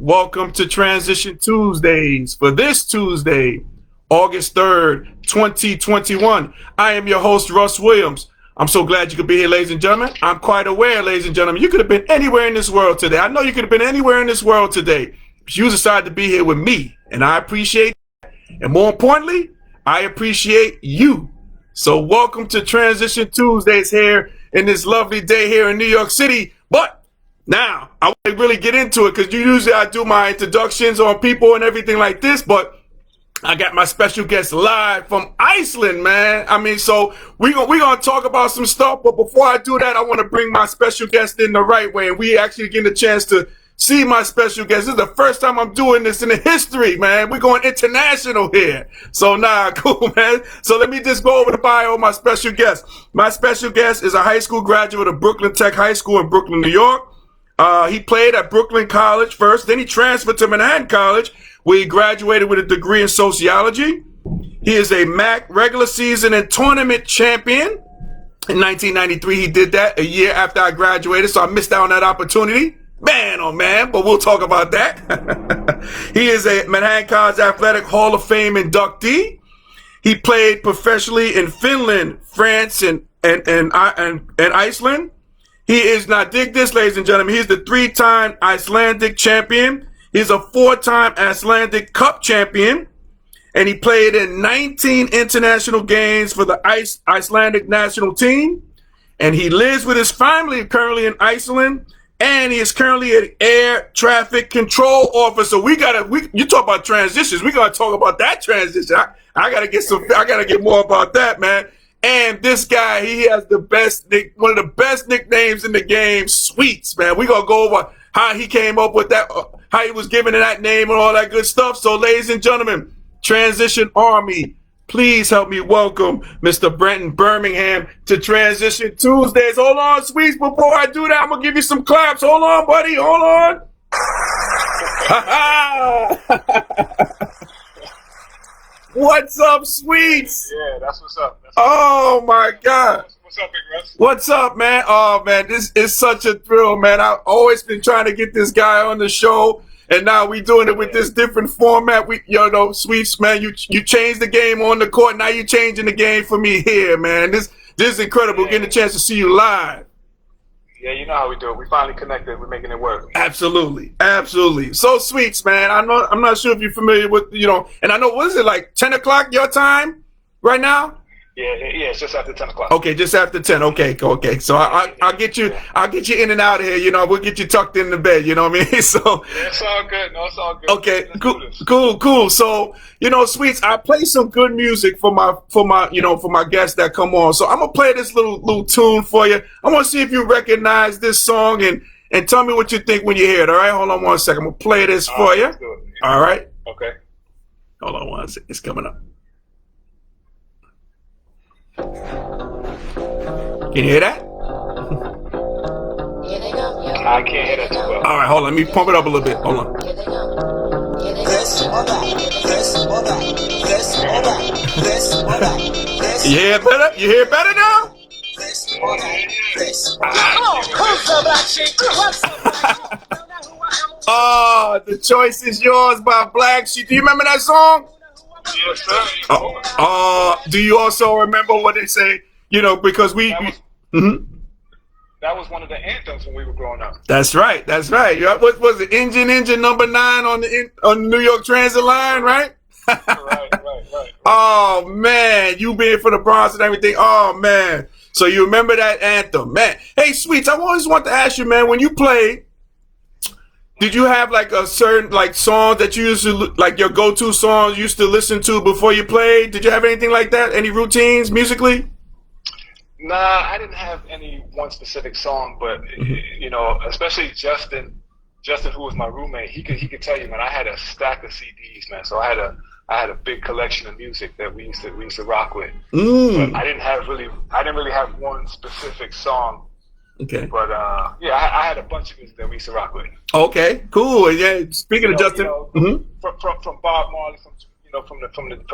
Welcome to Transition Tuesdays for this Tuesday, August 3rd, 2021. I am your host, Russ Williams. I'm so glad you could be here, ladies and gentlemen. I'm quite aware, ladies and gentlemen, you could have been anywhere in this world today. I know you could have been anywhere in this world today, but you decided to be here with me, and I appreciate that. And more importantly, I appreciate you. So welcome to Transition Tuesdays here in this lovely day here in New York City. But now, I want to really get into it because usually I do my introductions on people and everything like this, but I got my special guest live from Iceland, man. So we're gonna talk about some stuff, but before I do that, I want to bring my special guest in the right way, and we actually get a chance to see my special guest. This is the first time I'm doing this in the history, man. We're going international here. So cool, man. So let me just go over the bio of my special guest. My special guest is a high school graduate of Brooklyn Tech High School in Brooklyn, New York. He played at Brooklyn College first, then he transferred to Manhattan College, where he graduated with a degree in sociology. He is a MAC regular season and tournament champion. In 1993, he did that a year after I graduated, so I missed out on that opportunity. Man, oh man, but we'll talk about that. He is a Manhattan College Athletic Hall of Fame inductee. He played professionally in Finland, France, and Iceland. He is, now dig this, ladies and gentlemen, he's the 3-time Icelandic champion. He's a 4-time Icelandic Cup champion. And he played in 19 international games for the Icelandic national team. And he lives with his family currently in Iceland. And he is currently an air traffic control officer. You talk about transitions. We gotta talk about that transition. I gotta get more about that, man. And this guy, he has one of the best nicknames in the game, Sweets, man. We're going to go over how he came up with that, how he was given that name and all that good stuff. So, ladies and gentlemen, Transition Army, please help me welcome Mr. Brenton Birmingham to Transition Tuesdays. Hold on, Sweets. Before I do that, I'm going to give you some claps. Hold on, buddy. Hold on. What's up, Sweets? Yeah, that's what's up. Oh my God. What's up, Big Russ? What's up, man? Oh man, this is such a thrill, man. I've always been trying to get this guy on the show, and now we doing it with this different format. Sweets, man, you changed the game on the court. Now you changing the game for me here, man. This is incredible. Getting a chance to see you live. Yeah, you know how we do it. We finally connected. We're making it work. Absolutely. So, Sweets, man, I'm not sure if you're familiar with, and I know, what is it, like 10 o'clock your time right now? Yeah, it's just after 10 o'clock. Okay, just after 10. Okay. So I'll get you in and out of here. We'll get you tucked in the bed. You know what I mean? So yeah, it's all good. No, it's all good. Okay, cool. So Sweets, I play some good music for my guests that come on. So I'm gonna play this little tune for you. I want to see if you recognize this song and tell me what you think when you hear it. All right, hold on one second. I'm gonna play this for you. All right. Okay. Hold on one second. It's coming up. Can you hear that? I can't hear that too well. All right, hold on. Let me pump it up a little bit. Hold on. You hear better? You hear better now? Oh, the choice is yours by Black Sheep. Do you remember that song? Yes, sir. Do you also remember what they say? Because that was one of the anthems when we were growing up. That's right. What was it? Engine number 9 on the New York Transit line, right? Right. Oh man, you being for the Bronx and everything. Oh man. So you remember that anthem, man? Hey, Sweets, I always want to ask you, man, when you played, did you have like a certain song that you used to like your go-to songs you used to listen to before you played? Did you have anything like that? Any routines musically? Nah, I didn't have any one specific song, but especially Justin, who was my roommate, he could tell you, man. I had a stack of CDs, man. So I had a big collection of music that we used to rock with. But I didn't really have one specific song. Okay. But I had a bunch of music that we used to rock with. Okay, cool. Yeah. Speaking of Justin, from Bob Marley, from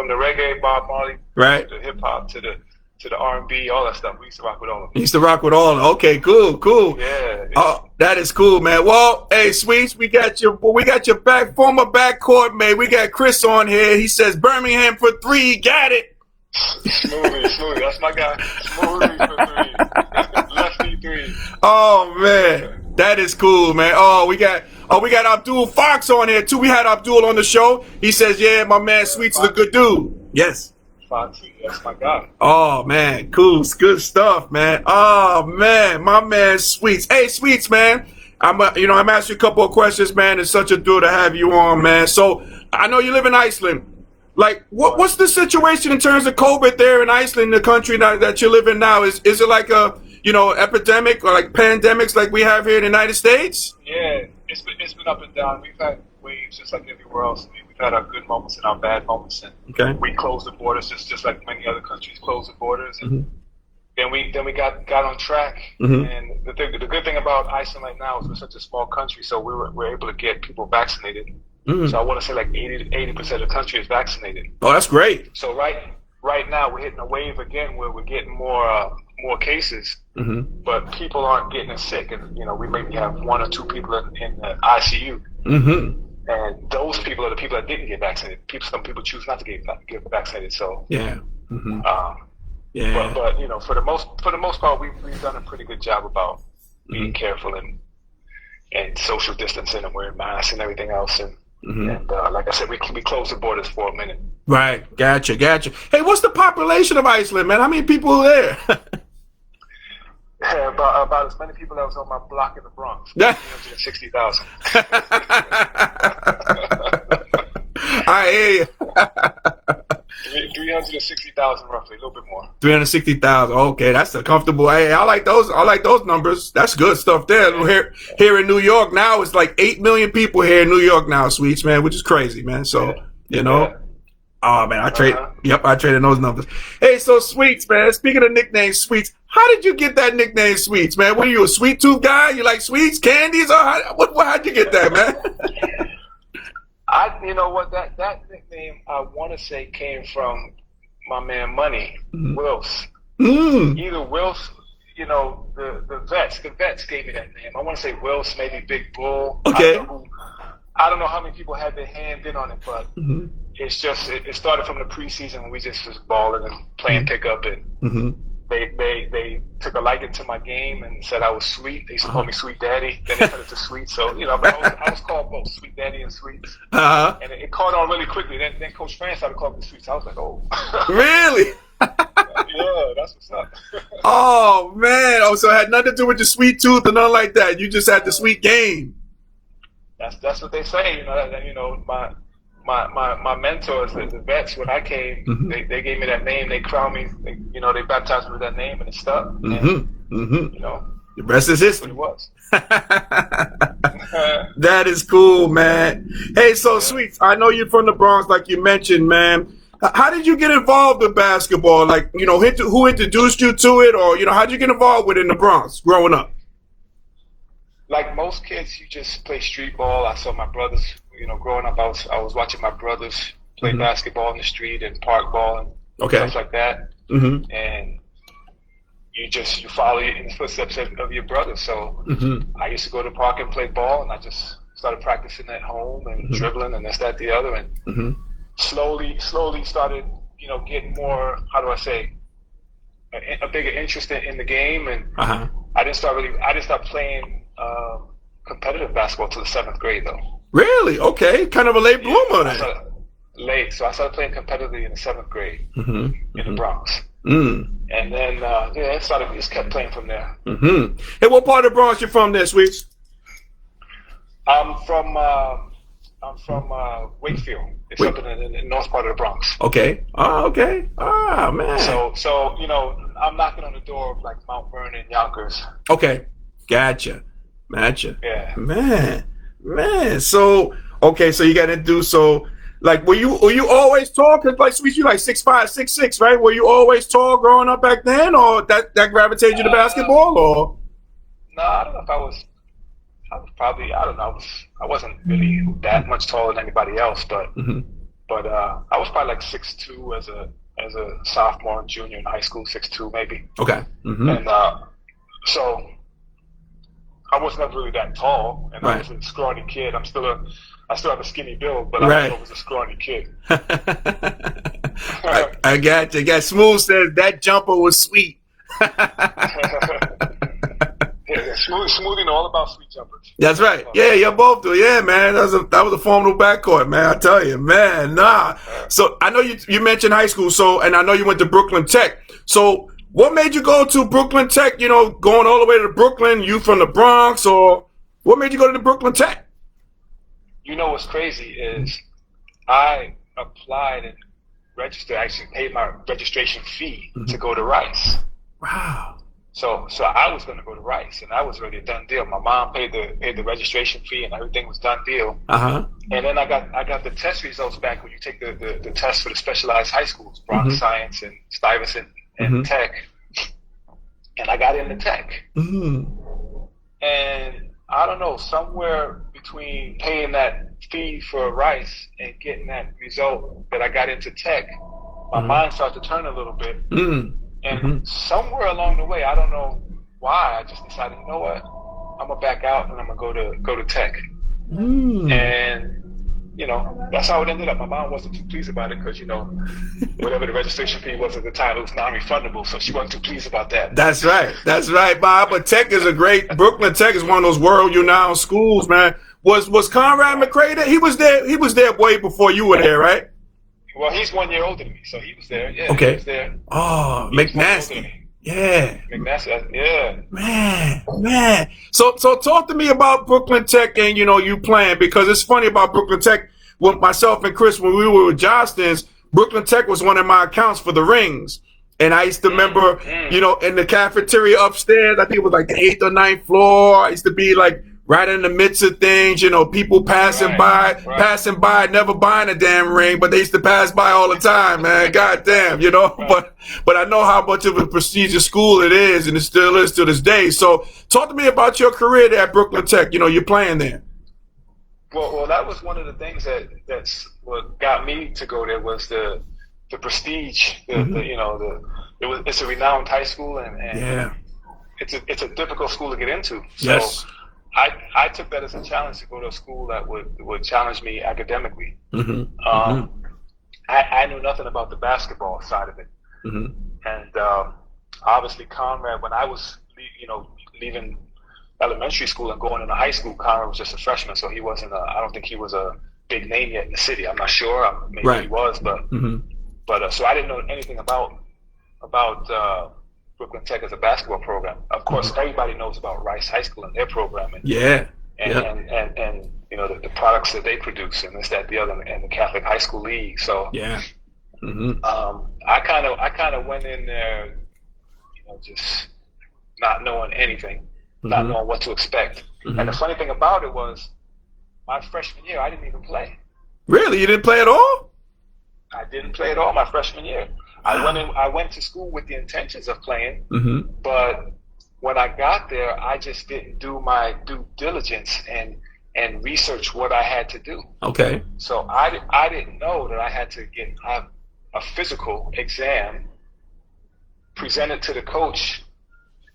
the reggae Bob Marley, right, to hip hop, to the to the R&B, all that stuff. We used to rock with all of them. You used to rock with all of them. Okay, cool. Yeah. Oh, that is cool, man. Well, hey, Sweets, we got your former backcourt mate. We got Chris on here. He says Birmingham for 3. Got it. Smoothie. That's my guy. Smoothie for 3. Lefty 3. Oh man, that is cool, man. Oh, we got Abdul Fox on here too. We had Abdul on the show. He says, yeah, my man Sweets is a good dude. Yes. Foxy, that's my guy. Oh man, cool, good stuff, man. Oh man, my man Sweets. Hey, Sweets, man. I'm asking you a couple of questions, man. It's such a thrill to have you on, man. So I know you live in Iceland. Like, what's the situation in terms of COVID there in Iceland, the country that you live in now? Is it like a epidemic or like pandemics like we have here in the United States? Yeah, it's been up and down. We've had waves just like everywhere else. We've had our good moments and our bad moments, and okay. We closed the borders just like many other countries closed the borders, and then we got on track. And the good thing about Iceland right now is we're such a small country, so we're able to get people vaccinated. So I want to say like 80% of the country is vaccinated. Oh, that's great. So right now we're hitting a wave again where we're getting more cases, but people aren't getting sick, and we maybe have 1 or 2 people in the ICU, and those people are the people that didn't get vaccinated. Some people choose not to get vaccinated. So yeah, yeah. But for the most part, we've done a pretty good job about being careful and social distancing and wearing masks and everything else, and like I said, we closed the borders for a minute. Right, gotcha. Hey, what's the population of Iceland, man? How many people are there? Yeah, about as many people that was on my block in the Bronx. 360,000. I hear you. 360,000 roughly, a little bit more. 360,000. Okay, that's a comfortable. Hey, I like those numbers. That's good stuff there. Here in New York now, it's like 8 million people here in New York now, Sweets, man, which is crazy, man. So oh man, I traded those numbers. Hey, so Sweets, man. Speaking of nicknames, Sweets, how did you get that nickname, Sweets, man? What are you, a sweet tooth guy? You like sweets, candies, or how'd you get that, man? You know what? That nickname I want to say came from my man Money, Wills. Either Wills, the vets gave me that name. I want to say Wills, maybe Big Bull. Okay. I don't know how many people had their hand in on it, but it's just it started from the preseason when we just was balling and playing pickup, and they took a liking to my game and said I was sweet. They used to call me Sweet Daddy. Then they turned it to Sweet. So I was called both Sweet Daddy and Sweets, and it caught on really quickly. Then Coach Fran started calling me Sweets. I was like, oh, really? Yeah, that's what's up. Oh man! Oh, so it had nothing to do with the sweet tooth or nothing like that. You just had the sweet game. That's what they say. My mentors, the vets, when I came, they gave me that name. They crowned me. They baptized me with that name, and it stuck. The rest is history. It was. That is cool, man. Hey, so Sweets, I know you're from the Bronx, like you mentioned, man. How did you get involved with basketball? Like, who introduced you to it, or how did you get involved with it in the Bronx growing up? Like most kids, you just play street ball. I saw my brothers. Growing up, I was watching my brothers play basketball in the street and park ball and stuff like that. And you follow in the footsteps of your brothers. So I used to go to the park and play ball, and I just started practicing at home and dribbling and this, that, the other, and slowly started, getting more. How do I say? A bigger interest in the game, and I didn't start playing competitive basketball till the 7th grade though. Really? Okay, kind of a late bloomer then. So I started playing competitively in the 7th grade in the Bronx. And then just kept playing from there. Hey, what part of the Bronx you from there, Sweets? I'm from Wakefield. It's up in the north part of the Bronx. Okay. Oh, okay. Ah, man. So I'm knocking on the door of like Mount Vernon, Yonkers. Okay. Gotcha. Yeah. Man. So you got to do so. Like, were you always tall? Cause like Sweet, you like 6'5", 6'6", right? Were you always tall growing up back then, or that gravitated you to basketball, or? No, I don't know if I was probably, I don't know. I wasn't really that much taller than anybody else, but I was probably like 6'2" as a sophomore and junior in high school, 6'2" maybe. Okay. Mm-hmm. And so I was never really that tall, and I was a scrawny kid. I still have a skinny build, but I was a scrawny kid. I got you. Smooth says that jumper was sweet. Yeah, Smoothie know all about sweet jumpers. That's right. Yeah, you both do. Yeah, man. That was a formidable backcourt, man. I tell you, man. Nah. So I know you mentioned high school. So, and I know you went to Brooklyn Tech. So, what made you go to Brooklyn Tech? You know, going all the way to Brooklyn. You from the Bronx, or what made you go to the Brooklyn Tech? You know what's crazy is I applied and registered. Actually, paid my registration fee to go to Rice. Wow. So I was going to go to Rice, and that was really a done deal. My mom paid the registration fee, and everything was done deal. And then I got the test results back when you take the test for the specialized high schools, Bronx Science and Stuyvesant and Tech, and I got into Tech. And I don't know, somewhere between paying that fee for Rice and getting that result that I got into Tech, my mind started to turn a little bit. And somewhere along the way, I don't know why, I just decided, you know what, I'm gonna back out and I'm gonna go to Tech. And you know, that's how it ended up. My mom wasn't too pleased about it because, you know, whatever the registration fee was at the time, it was non-refundable, so she wasn't too pleased about that. That's right, Bob. But Tech is a great. Brooklyn Tech is one of those world-renowned schools, man. Was Conrad McRae there? He was there way before you were there, right? Well, he's 1 year older than me, so he was there. Yeah, okay. He was there. Oh, McNasty. Yeah. McNasty, yeah. Man. So talk to me about Brooklyn Tech and, you know, you playing, because it's funny about Brooklyn Tech. With myself and Chris, when we were with Johnston's, Brooklyn Tech was one of my accounts for the rings. And I used to remember, you know, in the cafeteria upstairs, I think it was like the 8th or 9th floor. I used to be like right in the midst of things, you know, people passing by, never buying a damn ring, but they used to pass by all the time, man. God damn, you know, but I know how much of a prestigious school it is, and it still is to this day. So talk to me about your career there at Brooklyn Tech. You know, you're playing there. Well, that was one of the things that's what got me to go there, was the prestige. It's a renowned high school, and it's a difficult school to get into. So yes. I took that as a challenge to go to a school that would challenge me academically. I knew nothing about the basketball side of it, and obviously Conrad, when I was leaving elementary school and going into high school, Conrad was just a freshman, so he wasn't. I don't think he was a big name yet in the city. I'm not sure. Maybe he was, but so I didn't know anything about Brooklyn Tech as a basketball program. Of course, everybody knows about Rice High School and their programming. And you know the products that they produce, and this, that, the other, and the Catholic High School League. So I kind of went in there, you know, just not knowing anything. Not knowing what to expect. And the funny thing about it was, my freshman year, I didn't even play. Really? You didn't play at all? I didn't play at all my freshman year. I went to school with the intentions of playing, but when I got there, I just didn't do my due diligence and research what I had to do. Okay. So I didn't know that I had to have a physical exam presented to the coach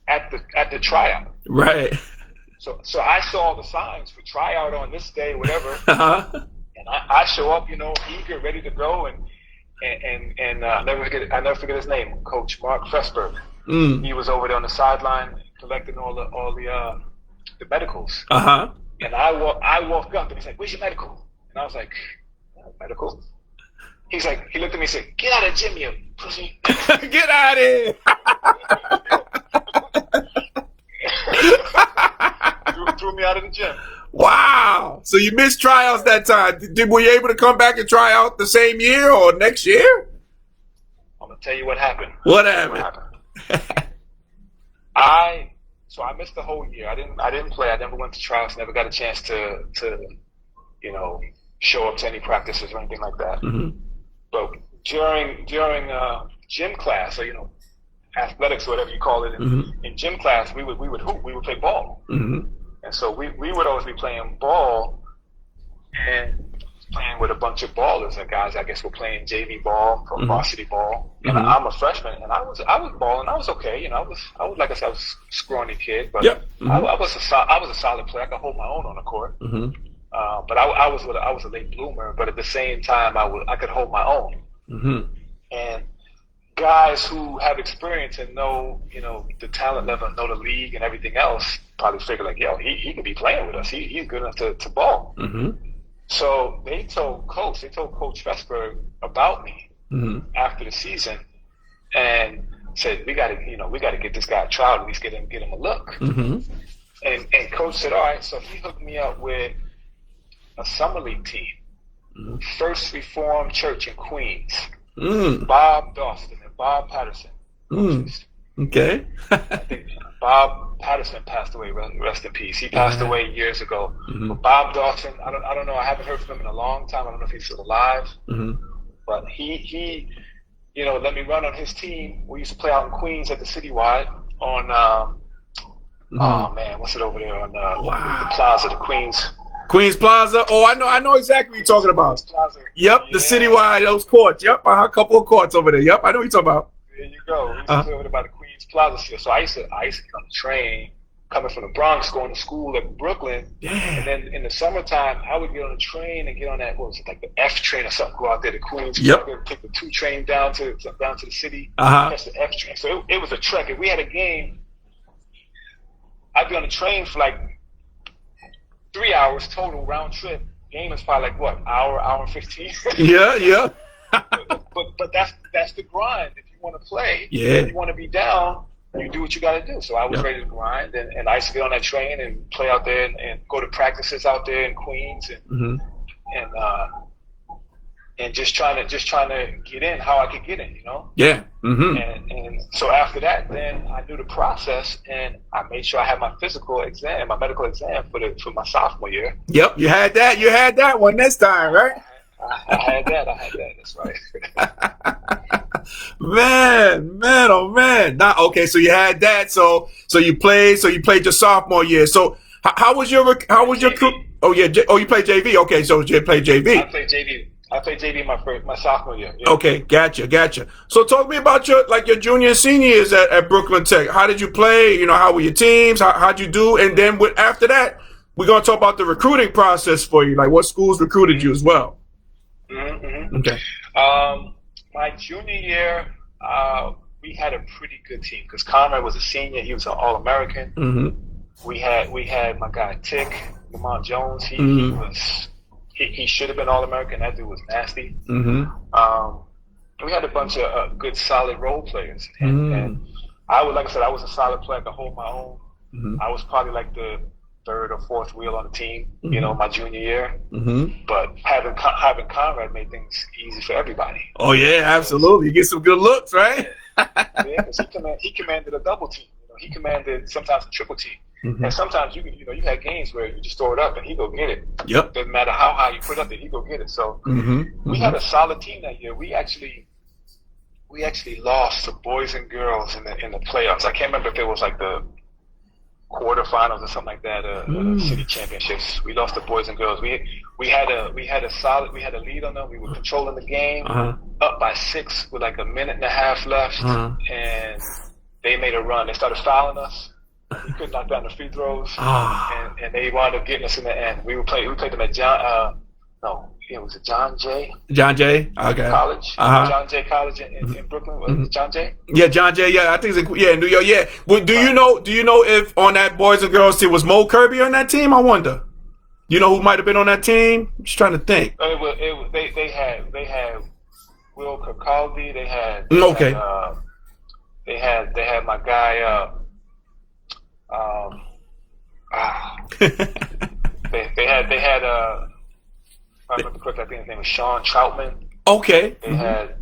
at the tryout. Right. So I saw the signs for tryout on this day, whatever. And I show up, you know, eager, ready to go, and I never forget his name, Coach Mark Fresberg. He was over there on the sideline collecting all the medicals. And I walked up and he's like, "Where's your medical?" And I was like, "Medical?" He looked at me and said, "Get out of the gym, you pussy." Get out of here. Threw me out of the gym. Wow. So you missed tryouts that time. Were you able to come back and try out the same year or next year? I'm going to tell you what happened. What happened? I missed the whole year. I didn't play. I never went to tryouts, never got a chance to you know, show up to any practices or anything like that. But during gym class, or, you know, athletics or whatever you call it, in gym class, we would hoop, we would play ball. And so we would always be playing ball and playing with a bunch of ballers and guys I guess were playing JV ball or varsity ball, and Mhm. I'm a freshman, and I was balling. I was okay, I was like I said, I was a scrawny kid, but Yep. I was a solid player. I could hold my own on the court. Mhm. But I was a late bloomer, but at the same time I could hold my own. Mhm. And guys who have experience and know, the talent level, know the league and everything else, probably figure like, yo, he could be playing with us. He's good enough to ball. Mhm. So they told Coach Vesberg about me after the season, and said we got to get this guy a trial, at least get him a look. Mhm. And Coach said, all right. So he hooked me up with a summer league team, First Reformed Church in Queens. Bob Dawson and Bob Patterson. Okay. I think Bob Patterson passed away. Rest in peace. He passed away years ago. But Bob Dawson, I don't know. I haven't heard from him in a long time. I don't know if he's still alive. But he let me run on his team. We used to play out in Queens at the Citywide on oh man, what's it over there on the Plaza, the Queens Plaza. Oh, I know exactly what you're talking about. Plaza. Yep, the Citywide, those courts. Yep, a couple of courts over there. Yep, I know what you're talking about. There you go. We used to play over there by the Queens Plaza. So I used to get on the train coming from the Bronx, going to school at Brooklyn. Yeah. And then in the summertime, I would get on the train and get on that, what was it, like the F train or something, go out there to Queens. Yep. Take the 2 train down to the city. That's the F train. So it was a trek. If we had a game, I'd be on the train for like 3 hours total round trip. Game is probably like what, hour and 15. Yeah. but that's the grind. If you want to play, if you want to be down, you do what you got to do. So I was ready to grind, and I used to get on that train and play out there and go to practices out there in Queens and just trying to get in how I could get in, Yeah. And so after that, then I knew the process, and I made sure I had my medical exam for my sophomore year. Yep, you had that. You had that one this time, right? I had that. That's right. Man, oh man. Okay, so you had that. So you played your sophomore year. So how was your JV. Oh yeah. You played JV. Okay, so you played JV. I played JV my sophomore year. Yeah. Okay, gotcha. So talk to me about your junior and senior years at Brooklyn Tech. How did you play? How were your teams? How'd you do? And then after that, we're gonna talk about the recruiting process for you. Like what schools recruited you as well. Okay. My junior year, we had a pretty good team because Conrad was a senior. He was an All-American. We had my guy Tick, Lamont Jones. He should have been All-American. That dude was nasty. We had a bunch of good, solid role players, and I was a solid player. I could hold my own. I was probably like the third or fourth wheel on the team, my junior year. But having Conrad made things easy for everybody. Oh yeah, absolutely. You get some good looks, right? Yeah, because he commanded a double team. He commanded sometimes a triple team. And sometimes you had games where you just throw it up and he go get it. Yep. Doesn't matter how high you put it up there, he go get it. So we had a solid team that year. We actually lost to boys and girls in the playoffs. I can't remember if it was like the quarterfinals or something like that, city championships. We lost to boys and girls. We had a lead on them. We were controlling the game, up by 6 with like a minute and a half left, and they made a run. They started fouling us. We couldn't knock down the free throws, and they wound up getting us in the end. We played them at John Jay. John Jay, okay. College, John Jay College in Brooklyn. Was it John Jay? Yeah, John Jay. Yeah, I think it's in New York. Yeah. Well, do you know if on that boys and girls team was Mo Kirby on that team? I wonder. You know who might have been on that team? I'm just trying to think. They had Will Kirkcaldy. They had they had my guy. They had I remember correctly, I think his name was Sean Troutman. Okay. They had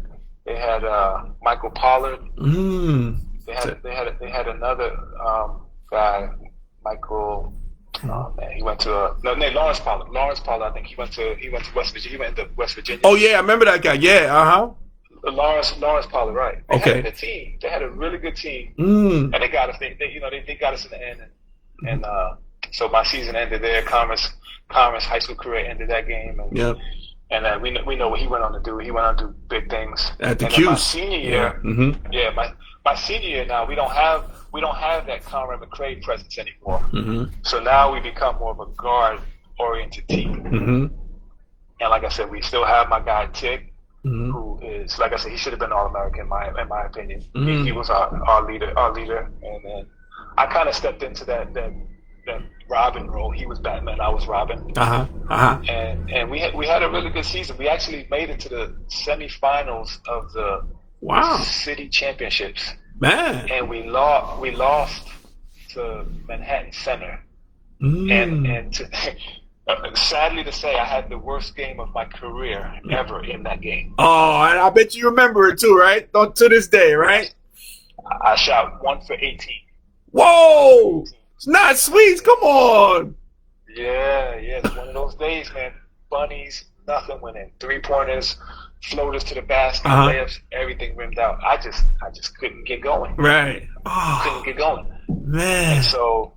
Michael Pollard. They had another guy, Michael. Oh man, he went to Lawrence Pollard. Lawrence Pollard, I think he went to West Virginia. He went to West Virginia. Oh yeah, I remember that guy. Yeah, Lawrence Pollard, right? They had a really good team, and they got us. They got us in the end, and so my season ended there. Commerce high school career ended that game, and And then we know what he went on to do. He went on to do big things. At the and Q's. my senior year, my senior year now we don't have that Conrad McRae presence anymore. So now we become more of a guard oriented team. And like I said, we still have my guy Tig, who is, like I said, he should have been All-American in my opinion. He was our leader, and then I kind of stepped into that Robin role. He was Batman, I was Robin. And we had a really good season. We actually made it to the semifinals of the city championships. Man. And we lost to Manhattan Center. And sadly to say, I had the worst game of my career ever in that game. Oh, and I bet you remember it too, right? To this day, right? I shot 1 for 18. Whoa! It's not Sweets. Come on. Yeah. It's one of those days, man. Bunnies, nothing went in. 3-pointers, floaters to the basket, layups, everything rimmed out. I just couldn't get going. Right. Couldn't get going. Man. And so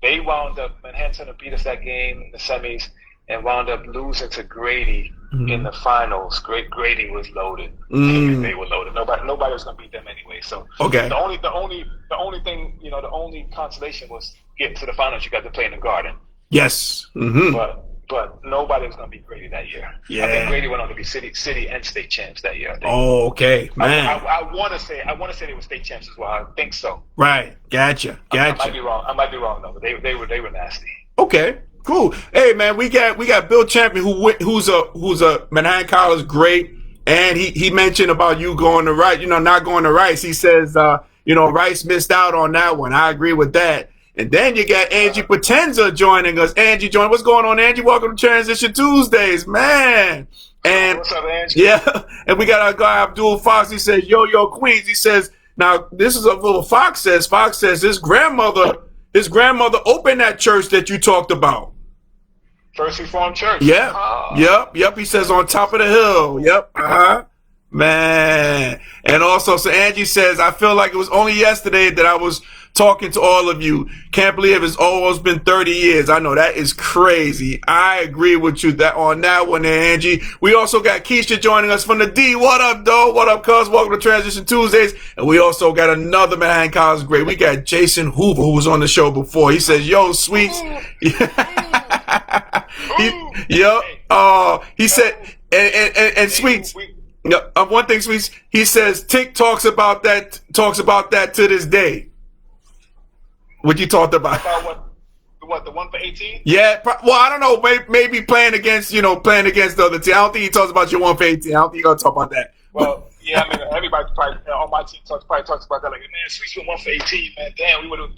they wound up, Manhattan Center beat us that game in the semis and wound up losing to Grady in the finals. Grady was loaded. They were loaded. Nobody was gonna beat them anyway. So the only thing, the only consolation was getting to the finals. You got to play in the Garden. Yes. But nobody was gonna beat Grady that year. Yeah. I think Grady went on to be city and state champs that year. I think. Oh, okay, man. I want to say they were state champs as well. I think so. Right. Gotcha. I might be wrong though. But they were nasty. Okay. Cool. Hey, man, we got Bill Champion who's a Manhattan College great, and he mentioned about you going to Rice, not going to Rice. He says, Rice missed out on that one. I agree with that. And then you got Angie Potenza joining us. What's going on, Angie? Welcome to Transition Tuesdays, man. And what's up, Angie? Yeah, and we got our guy Abdul Fox. He says, Yo Queens. He says, now this is a little Fox says his grandmother opened that church that you talked about. First Reformed Church. Yeah. Yep. He says on top of the hill. Yep. Man. And also, so Angie says, I feel like it was only yesterday that I was talking to all of you. Can't believe it's almost been 30 years. I know that is crazy. I agree with you on that one there, Angie. We also got Keisha joining us from the D. What up, though? What up, cuz? Welcome to Transition Tuesdays. And we also got another Manhattan College great. We got Jason Hoover, who was on the show before. He says, yo, Sweets. He said, and Sweets. One thing, Sweets. He says, Tick talks about that to this day. What you talked about? What, the 1 for 18? Yeah. Well, I don't know. Maybe playing against the other team. I don't think he talks about your 1 for 18. I don't think you're gonna talk about that. Well, yeah. I mean, everybody probably on my team talks about that. Like, man, Sweets went 1 for 18, man. Damn, we would have.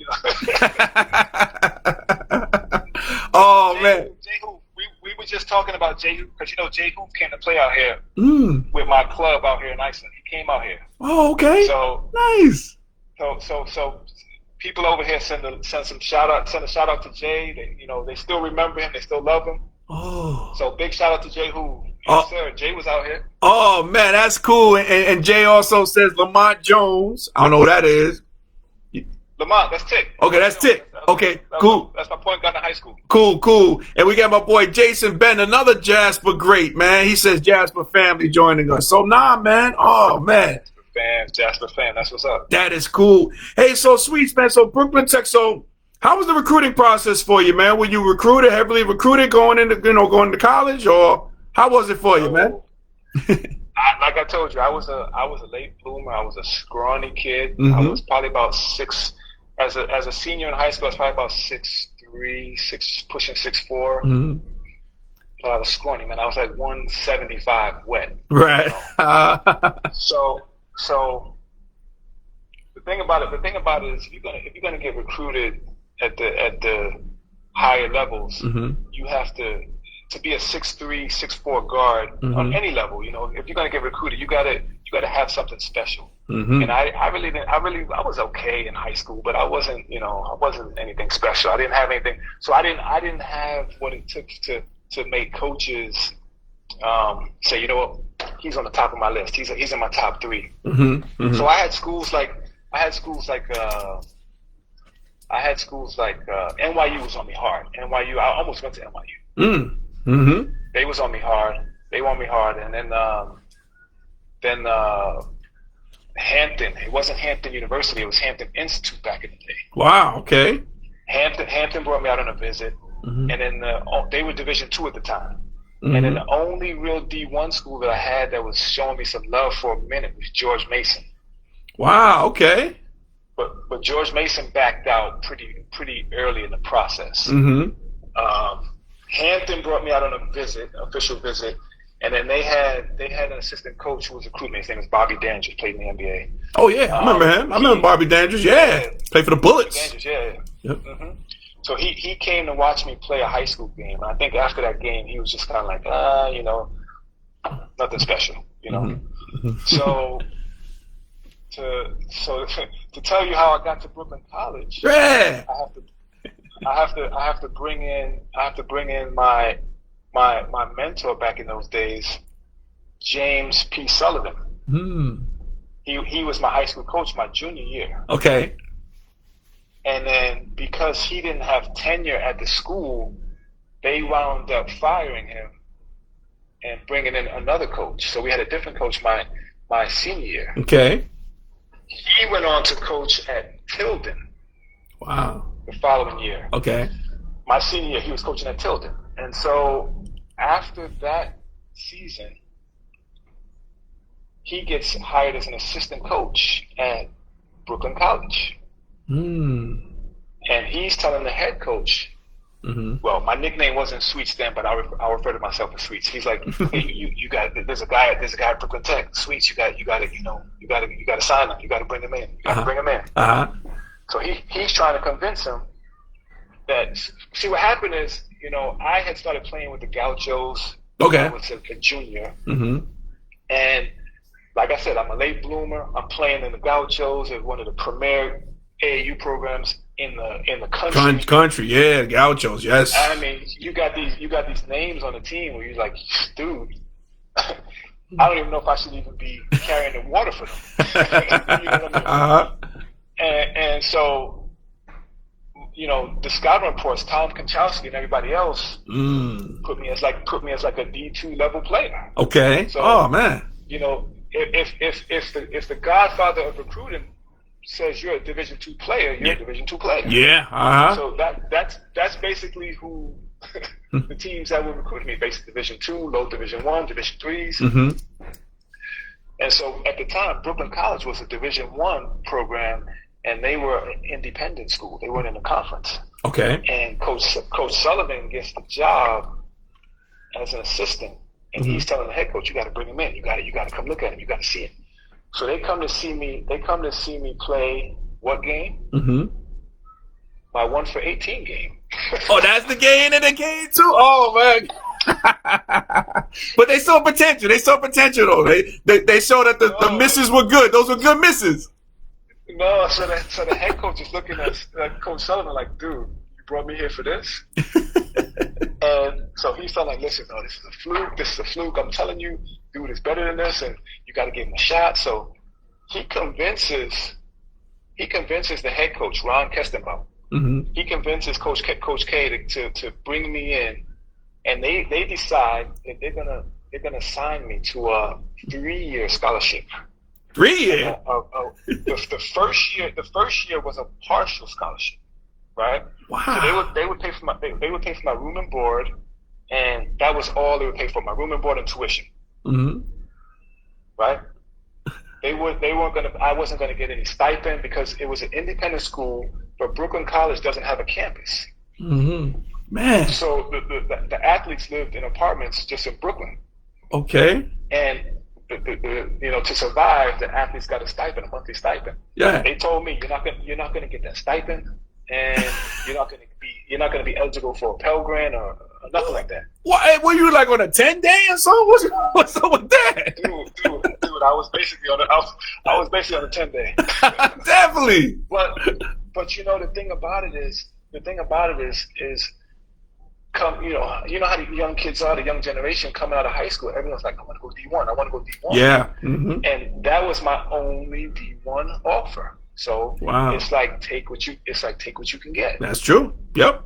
Oh man. We were just talking about Jay Hoop because Jay Hoop came to play out here with my club out here in Iceland. He came out here. Oh, okay. So nice. So people over here send a shout out to Jay. They still remember him. They still love him. Oh. So big shout out to Jay Hoop. Yes, sir. Jay was out here. Oh man, that's cool. And Jay also says Lamont Jones. I don't know who that is. Lamont, that's Tick. Okay, that's Tick. Okay, cool. That's my point guard in high school. Cool. And we got my boy Jason Ben, another Jasper great, man. He says Jasper family joining us. So man. Oh man. Jasper fan. That's what's up. That is cool. Hey, so Sweets, man. So Brooklyn Tech. So how was the recruiting process for you, man? Were you heavily recruited going to college, or how was it for you, man? Like I told you, I was a late bloomer. I was a scrawny kid. I was probably about 6. As a senior in high school, I was probably about 6'3", pushing 6'4". But I was scrawny, man. I was like 175 wet. Right. So the thing about it is, if you're gonna get recruited at the higher levels, you have to be a 6'3", 6'4" guard on any level. If you're gonna get recruited, you gotta have something special. And I was okay in high school, but I wasn't anything special. I didn't have anything. So I didn't have what it took to make coaches say, you know what, he's on the top of my list. He's in my top 3. So I had schools like NYU was on me hard. NYU, I almost went to NYU. They was on me hard. They want me hard. And then Hampton. It wasn't Hampton University. It was Hampton Institute back in the day. Wow. Okay. Hampton brought me out on a visit, and then they were Division II at the time. And then the only real D1 school that I had that was showing me some love for a minute was George Mason. Wow. Okay. But George Mason backed out pretty early in the process. Hampton brought me out on a visit, official visit, and then they had an assistant coach who was a recruitment. His name was Bobby Dandridge, played in the NBA. Oh yeah, I remember him. I remember Bobby Dandridge. Yeah, played for the Bullets. Dandridge, yeah. Yep. So he came to watch me play a high school game. And I think after that game, he was just kind of like, nothing special, So to tell you how I got to Brooklyn College, yeah, I have to bring in my mentor back in those days, James P. Sullivan. He was my high school coach my junior year. Okay. And then because he didn't have tenure at the school, they wound up firing him and bringing in another coach. So we had a different coach my senior year. Okay. He went on to coach at Tilden. Wow. The following year. Okay. My senior year, he was coaching at Tilden. And so after that season, he gets hired as an assistant coach at Brooklyn College. And he's telling the head coach, well, my nickname wasn't Sweets then, but I'll refer to myself as Sweets. He's like, hey, you got, there's a guy at Brooklyn Tech, Sweets, you got to sign him. You got to bring him in. So he's trying to convince him that, see, what happened is, I had started playing with the Gauchos. Okay. I was a junior. And like I said, I'm a late bloomer. I'm playing in the Gauchos as one of the premier AAU programs in the country. Country, yeah, Gauchos, yes. I mean, you got these names on the team where you're like, dude, I don't even know if I should even be carrying the water for them. You know what I mean? And so, the scouting reports, Tom Konchowski and everybody else put me as like a D2 level player. Okay. So, oh man. If the godfather of recruiting says you're a Division II player, you're a Division II player. Yeah. So that's basically who the teams that were recruiting me, basically Division II, low Division I, Division IIIs. And so at the time, Brooklyn College was a Division I program, and they were an independent school. They weren't in a conference. Okay. And Coach Sullivan gets the job as an assistant, and he's telling the head coach, you got to bring him in. You got to come look at him. You got to see him. So they come to see me. They come to see me play what game? My 1 for 18 game. Oh, that's the game in the game too. Oh man. But they saw potential. They saw potential though. They showed that the misses were good. Those were good misses. No, so the head coach is looking at Coach Sullivan like, dude, you brought me here for this? And so he's telling like, listen, no, this is a fluke. This is a fluke. I'm telling you, dude is better than this, and you got to give him a shot. So he convinces the head coach, Ron Kestenbaum. He convinces Coach K to bring me in, and they decide that they're gonna sign me to a 3-year scholarship. 3 years. The first year was a partial scholarship, right? Wow. So they would pay for my room and board, and that was all they would pay for, my room and board and tuition. Right? I wasn't gonna get any stipend because it was an independent school, but Brooklyn College doesn't have a campus. Man. So the athletes lived in apartments just in Brooklyn. Okay. And to survive, the athletes got a monthly stipend. Yeah. They told me you're not gonna get that stipend, and you're not gonna be eligible for a Pell Grant or nothing like that. What were you like on a 10-day or something? What's up with that? Dude, I was basically on a 10-day. Definitely. But the thing about it is come, you know how the young kids are, the young generation coming out of high school, everyone's like, I want to go D1. Yeah. And that was my only D1 offer. So it's like take what you can get. That's true. Yep.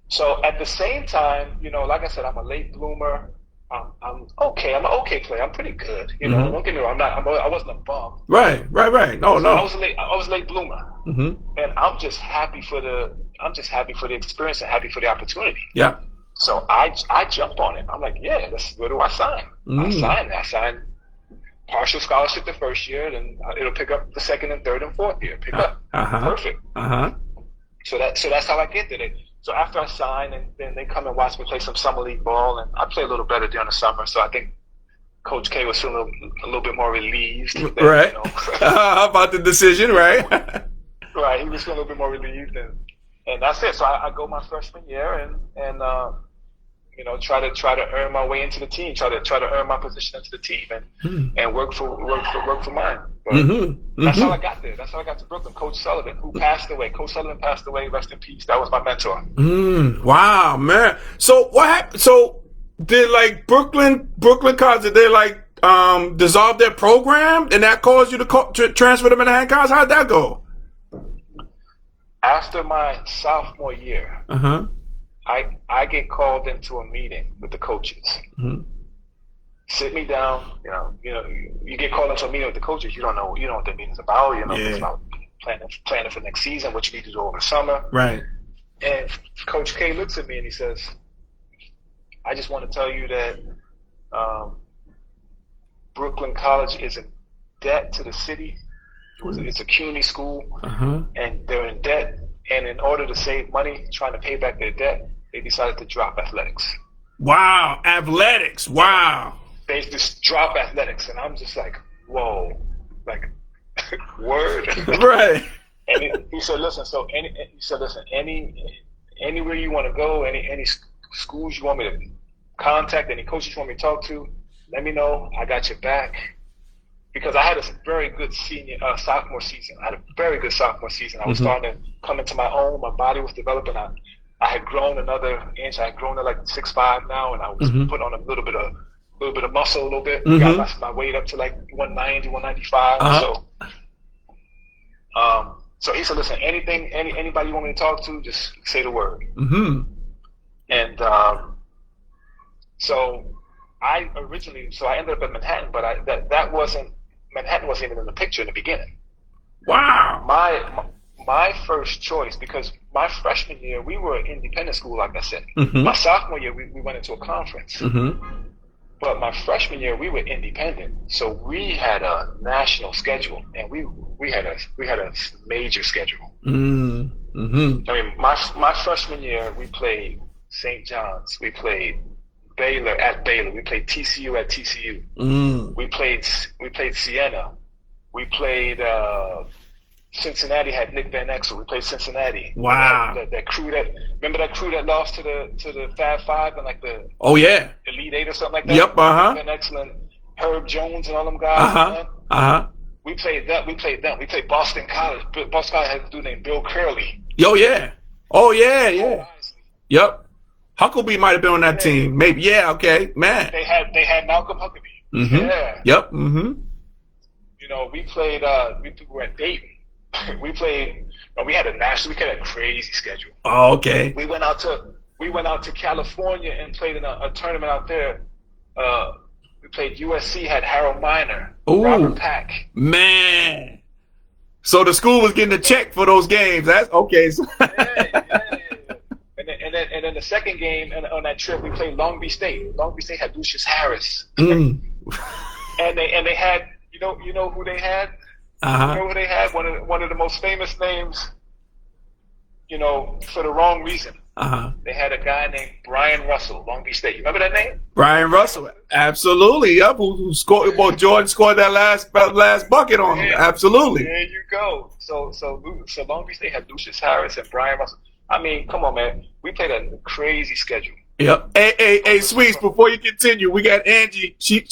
So at the same time, like I said, I'm a late bloomer. I'm okay. I'm an okay player. I'm pretty good. You know, don't get me wrong. I wasn't a bum. Right. No, So no. I was a late bloomer, and I'm just happy for the experience and happy for the opportunity. Yeah. So I jumped on it. I'm like, yeah, where do I sign? I signed partial scholarship the first year, then it'll pick up the second and third and fourth year. Pick up. Perfect. So that's how I get there. So after I sign, and then they come and watch me play some summer league ball, and I play a little better during the summer. So I think Coach K was feeling a little bit more relieved. Right. About the decision, right? Right. He was feeling a little bit more relieved, and that's it. So I go my freshman year and you know, try to earn my way into the team, try to earn my position into the team, and work for mine. But that's how I got there. That's how I got to Brooklyn. Coach Sullivan, who passed away. Coach Sullivan passed away. Rest in peace. That was my mentor. Wow, man. So what happened? So did like Brooklyn College? Did they like dissolve their program, and that caused you to transfer to Manhattan College? How'd that go? After my sophomore year, I get called into a meeting with the coaches. Sit me down. You know, you get called into a meeting with the coaches. You don't know what the meeting's about. You know, it's about planning for next season, what you need to do over the summer. Right. And Coach K looks at me and he says, "I just want to tell you that Brooklyn College is in debt to the city. It's a CUNY school, and they're in debt. And in order to save money, trying to pay back their debt, they decided to drop athletics." Wow, athletics! Wow. They just drop athletics, and I'm just like, whoa, like, word. Right. And he said, listen. Anywhere you want to go, any schools you want me to contact, any coaches you want me to talk to, let me know. I got your back. Because I had a very good sophomore season. I had a very good sophomore season. I was starting to come into my own. My body was developing. I had grown another inch. I had grown to like 6'5" now, and I was put on a little bit of muscle, a little bit. Got my weight up to like 190, 195. So he said, listen, anybody you want me to talk to, just say the word. And so I ended up at Manhattan, but Manhattan wasn't even in the picture in the beginning. Wow. My first choice, because my freshman year we were an independent school, like I said. My sophomore year we went into a conference. But my freshman year we were independent, so we had a national schedule, and we had a major schedule. I mean, my freshman year we played St. John's, we played Baylor at Baylor, we played TCU at TCU. We played Siena, we played Cincinnati had Nick Van Exel. We played Cincinnati. Wow. That crew remember that crew that lost to the Fab Five and like the Elite Eight or something like that? Yep, Van Exel and Herb Jones and all them guys. We played that. We played them. We played Boston College. Boston College had a dude named Bill Curley. Oh yeah. Yep. Huckabee might have been on that team. Maybe. Yeah. Okay. Man. They had Malcolm Huckabee. Yeah. Yep. You know, we were at Dayton. We had a crazy schedule. Oh, okay. We went out to California and played in a tournament out there. We played USC, had Harold Miner, Robert Pack. Man. So the school was getting a check for those games. That's okay. And then the second game on that trip we played Long Beach State. Long Beach State had Lucius Harris. And they had you know who they had? You know who they had? One of the most famous names, you know, for the wrong reason. They had a guy named Brian Russell, Long Beach State. You remember that name? Brian Russell, absolutely. Yep, who scored? Well, Jordan scored that last bucket on him. Absolutely. There you go. So Long Beach State had Lucius Harris and Brian Russell. I mean, come on, man. We played a crazy schedule. Yep. Hey, Sweets. Before you continue, we got Angie. She's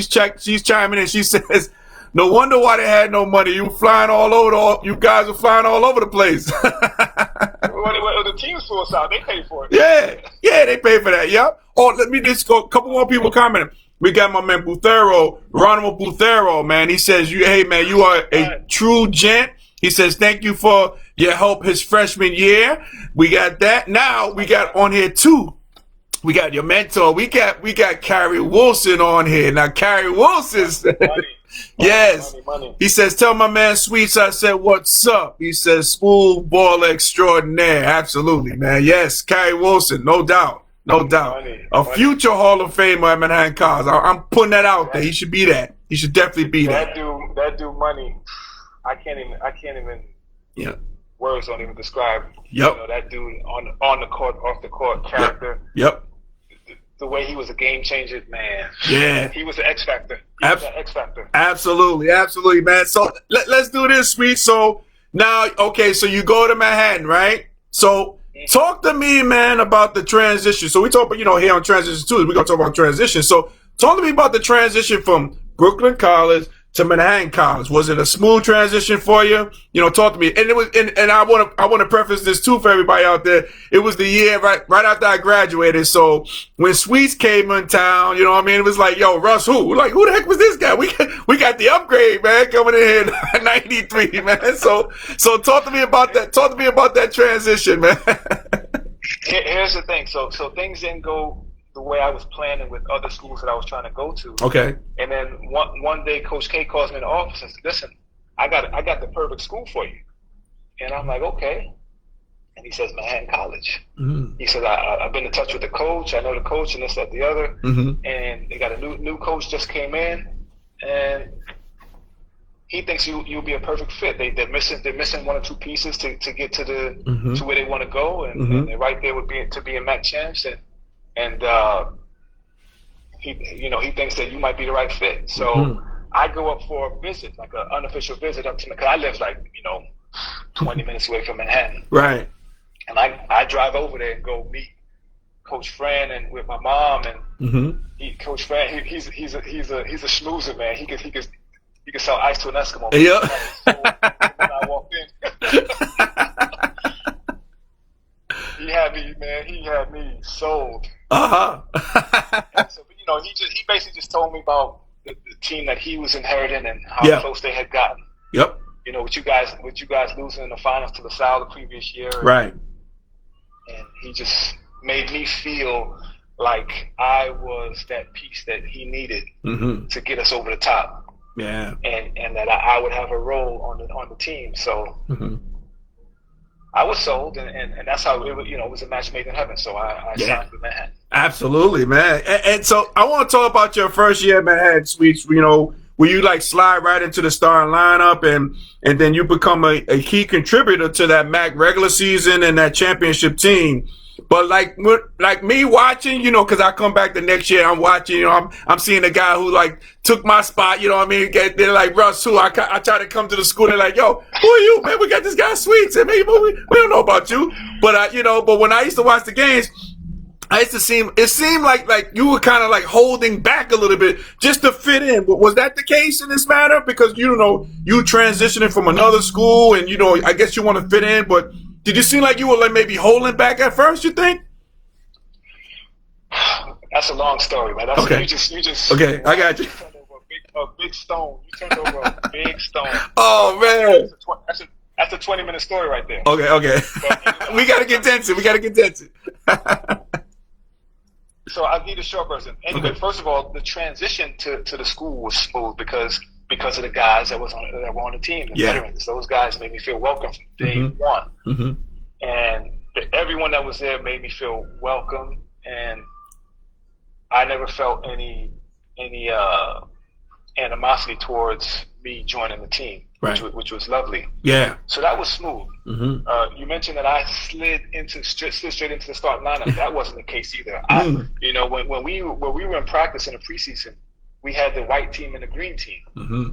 chiming in. She says, "No wonder why they had no money. You flying all over. You guys are flying all over the place." Well, the team's full out. They pay for it. Yeah, they pay for that. Yep. Oh, let me just go. A couple more people commenting. We got my man Buthero, Ronald Buthero, man. He says, "Hey, man, you are a true gent." He says, "Thank you for your help his freshman year." We got that. Now we got on here too. We got your mentor. We got Carrie Wilson on here. Now, Carrie Wilson's yes. Money. He says, tell my man Sweets I said, what's up? He says, smooth ball extraordinaire. Absolutely, man. Yes, Carrie Wilson, no doubt. No doubt. A future Hall of Famer at Manhattan College. I'm putting that out there. He should be that. He should definitely be that. That dude money. I can't even yeah. Words don't even describe. Yep. You know, that dude on the court, off the court character. Yep. The way he was a game changer, man. Yeah. He was the X factor. Absolutely, man. So let's do this, Sweet. So now, okay, so you go to Manhattan, right? So talk to me, man, about the transition. So we talk about, here on Transition Tuesday, we're going to talk about transition. So talk to me about the transition from Brooklyn College to Manhattan College. Was it a smooth transition for you? Talk to me. And it was, and I want to preface this too for everybody out there. It was the year right after I graduated. So when Sweets came in town, it was like, yo, Russ, who? Like, who the heck was this guy? We got the upgrade, man, coming in here in 93, man. So talk to me about that. Talk to me about that transition, man. Here's the thing. So things didn't go the way I was planning with other schools that I was trying to go to. Okay. And then one day, Coach K calls me in the office and says, "Listen, I got the perfect school for you." And I'm like, "Okay." And he says, "Manhattan College." Mm-hmm. He says, "I've been in touch with the coach. I know the coach, and this, that, the other. Mm-hmm. And they got a new coach just came in, and he thinks you'll be a perfect fit. They're missing one or two pieces to get to the mm-hmm. to where they want to go, and, mm-hmm. and they're right there to be a MAC champs and he thinks that you might be the right fit." So mm-hmm. I go up for a visit, like an unofficial visit up to me, because I live 20 minutes away from Manhattan. Right. And I drive over there and go meet Coach Fran and with my mom, and mm-hmm. Coach Fran, he's a schmoozer, man. He could sell ice to an Eskimo. Yeah. So when I walked in, he had me sold. So, he basically just told me about the team that he was inheriting and how close they had gotten. Yep. With you guys losing in the finals to LaSalle the previous year. Right. And he just made me feel like I was that piece that he needed mm-hmm. to get us over the top. Yeah. And that I would have a role on the team. So mm-hmm. I was sold, and that's how it was a match made in heaven. So I signed with Manhattan. Absolutely, man. And so I want to talk about your first year at Manhattan, Sweets. Where you slide right into the starting lineup, and then you become a key contributor to that MAC regular season and that championship team. But like me watching, because I come back the next year, I'm watching, I'm seeing a guy who took my spot, they're like, Russ, who I try to come to the school, they're like, yo, who are you, man? We got this guy Sweets, and maybe we don't know about you. But but when I used to watch the games, it seemed like you were kind of holding back a little bit just to fit in. But was that the case in this matter? Because you transitioning from another school, and I guess you want to fit in, but did you seem like you were maybe holding back at first, you think? That's a long story, man. Okay. You just okay, I got you. You turned over a big stone. You turned over a big stone. Oh, man. That's a 20-minute story right there. Okay. But, we got to get tense. So I'll give you the short version. Anyway, okay. First of all, the transition to the school was smooth because of the guys that were on the team, the veterans. Those guys made me feel welcome from day mm-hmm. one. Mm-hmm. And everyone that was there made me feel welcome, and I never felt any animosity towards me joining the team, right. which was lovely. Yeah. So that was smooth. Mm-hmm. You mentioned that I slid straight into the starting lineup. That wasn't the case either. When we were in practice in the preseason, we had the white team and the green team. Mm-hmm.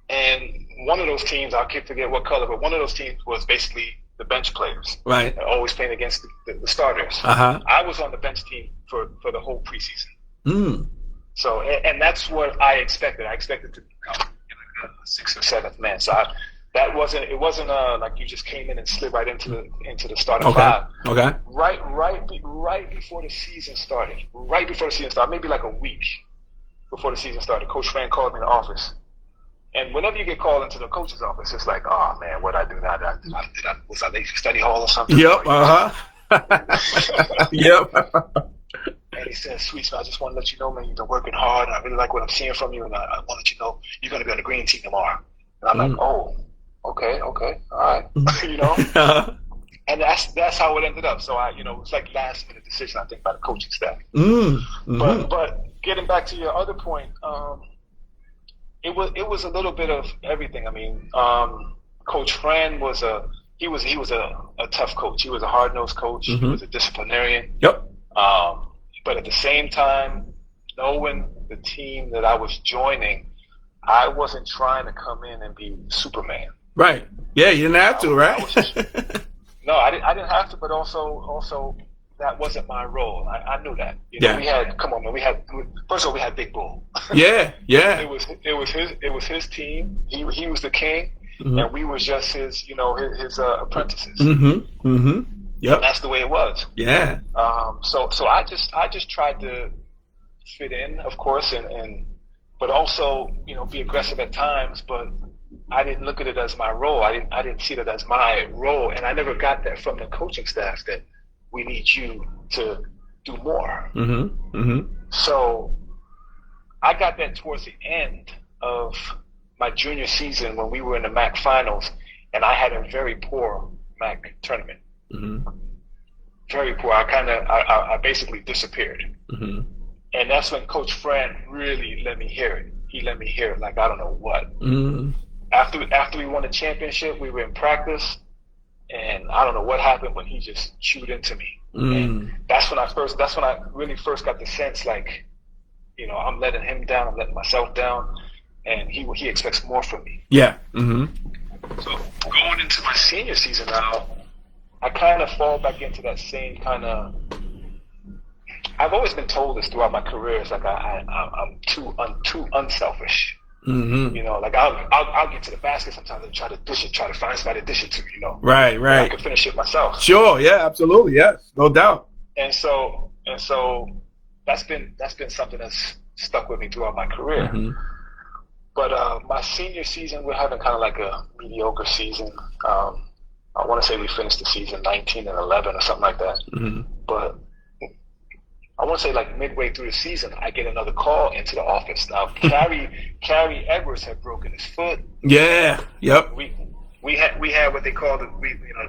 And one of those teams, I can't forget what color, but one of those teams was basically the bench players. Right. Always playing against the starters. Uh-huh. I was on the bench team for the whole preseason. Mm. So, and that's what I expected. I expected to become a sixth or seventh man. So it wasn't like you just came in and slid right into the starting five. Okay. Right before the season started. Maybe like a week before the season started, Coach Fran called me in the office. And whenever you get called into the coach's office, it's like, oh man, what did I do now? Was I late for study hall or something? Yep. Yep. he said, "Sweet, man, I just want to let you know, man, you've been working hard, and I really like what I'm seeing from you, and I want to let you know you're going to be on the green team tomorrow." And I'm like, "Oh, okay, all right," you know. And that's how it ended up. So it was like last minute decision, I think, by the coaching staff. But getting back to your other point, it was a little bit of everything. I mean, Coach Fran was a tough coach. He was a hard-nosed coach. He was a disciplinarian. Yep. But at the same time, knowing the team that I was joining, I wasn't trying to come in and be Superman. Right. Yeah, you didn't have to, right? No, I didn't have to, but also that wasn't my role. I knew that. We had first of all, we had Big Bull. Yeah. It was his team. He was the king, and we were just his apprentices. Yep. And that's the way it was. Yeah. So I just tried to fit in, of course, but also be aggressive at times, but I didn't look at it as my role. I didn't see it as my role, and I never got that from the coaching staff that we need you to do more. So I got that towards the end of my junior season when we were in the MAC finals, and I had a very poor MAC tournament. Very poor. I basically disappeared, and that's when Coach Fran really let me hear it. He let me hear it like I don't know what. After we won the championship, we were in practice, and I don't know what happened, but he just chewed into me. And that's when I really first got the sense, like, I'm letting him down, I'm letting myself down, and he expects more from me. Yeah. So going into my senior season now, I kind of fall back into that same kind of. I've always been told this throughout my career. It's like I'm too unselfish. Like I'll get to the basket sometimes and try to dish it, try to find somebody to dish it to. Right. I can finish it myself. Sure. Yeah. Absolutely. Yes. No doubt. And so that's been something that's stuck with me throughout my career. But my senior season, we're having kind of like a mediocre season. I want to say we finished the season 19-11 or something like that. But I want to say like midway through the season, I get another call into the office. Now, Carrie Edwards had broken his foot. Yeah. Yep. We had what they called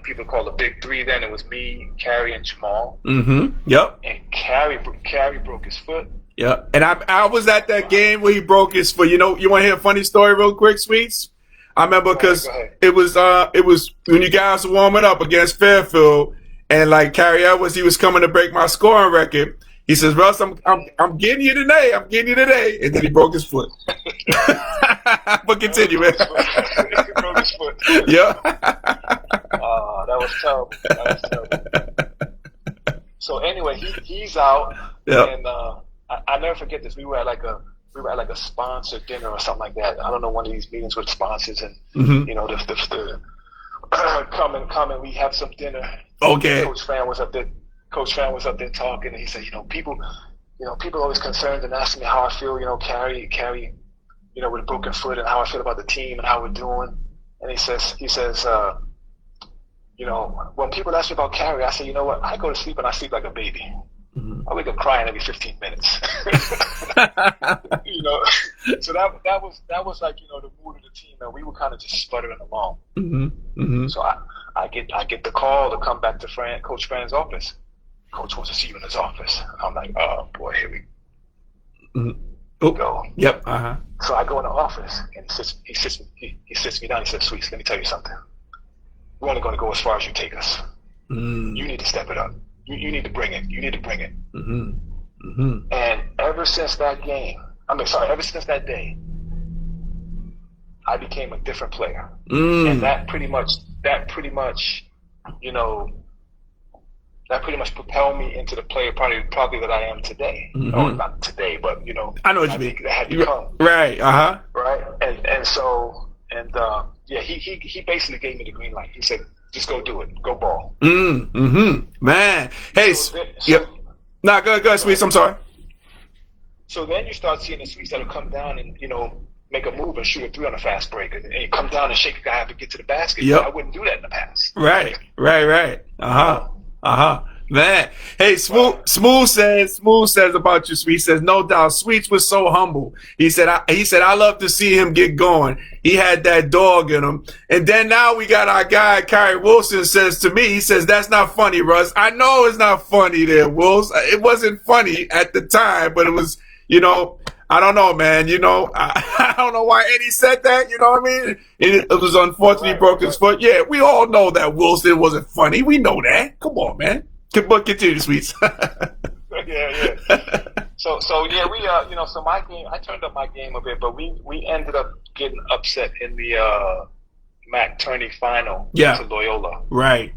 people call the big three. Then it was me, Carrie, and Jamal. Yep. And Carrie broke his foot. Yeah. And I was at that game where he broke his foot. You want to hear a funny story real quick, Sweets? I remember because it was when you guys were warming up against Fairfield, and like Carrie Edwards, he was coming to break my scoring record. He says, "Russ, I'm getting you today. I'm getting you today," and then he broke his foot. But continue, man. He broke his foot. Yeah. That was terrible. So anyway, he's out, and I never forget this. We were at like a sponsor dinner or something like that. I don't know, one of these meetings with sponsors, and the come and we have some dinner. Okay. Coach Fran was up there talking, and he said, people always concerned and asking me how I feel, Carrie, with a broken foot, and how I feel about the team and how we're doing. And he says, when people ask me about Carrie, I say, you know what? I go to sleep and I sleep like a baby. I wake up crying every 15 minutes. So that was like, the mood of the team, and we were kind of just sputtering along. So I get the call to come back to Coach Fran's office. Coach wants to see you in his office. I'm like, oh boy, here we go. Yep. So I go in the office, and he sits me down. He says, "Sweets, let me tell you something. We're only going to go as far as you take us. You need to step it up. You need to bring it. You need to bring it." And ever since that day, I became a different player. And that pretty much propelled me into the player probably that I am today. No, not today, but I know what you mean. That had become. Right. Right. He basically gave me the green light. He said, "Just go do it. Go ball." Man. Hey. Go ahead, Sweets. I'm sorry. So then you start seeing the Sweets that'll come down and make a move and shoot a three on a fast break, and you come down and shake a guy up to get to the basket. Yep. I wouldn't do that in the past. Right. Man, hey, Smooth says about you, Sweet says, no doubt, Sweets was so humble. He said, I love to see him get going. He had that dog in him. And then now we got our guy, Kyrie Wilson says to me, he says, that's not funny, Russ. I know it's not funny there, Wills. It wasn't funny at the time, but it was, I don't know, man. I don't know why Eddie said that. You know what I mean? It was unfortunately broke his foot. Yeah, we all know that Wilson wasn't funny. We know that. Come on, man. But continue, Sweets. yeah. So yeah, we so my game, I turned up my game a bit, but we ended up getting upset in the MAC tourney final to Loyola. Right.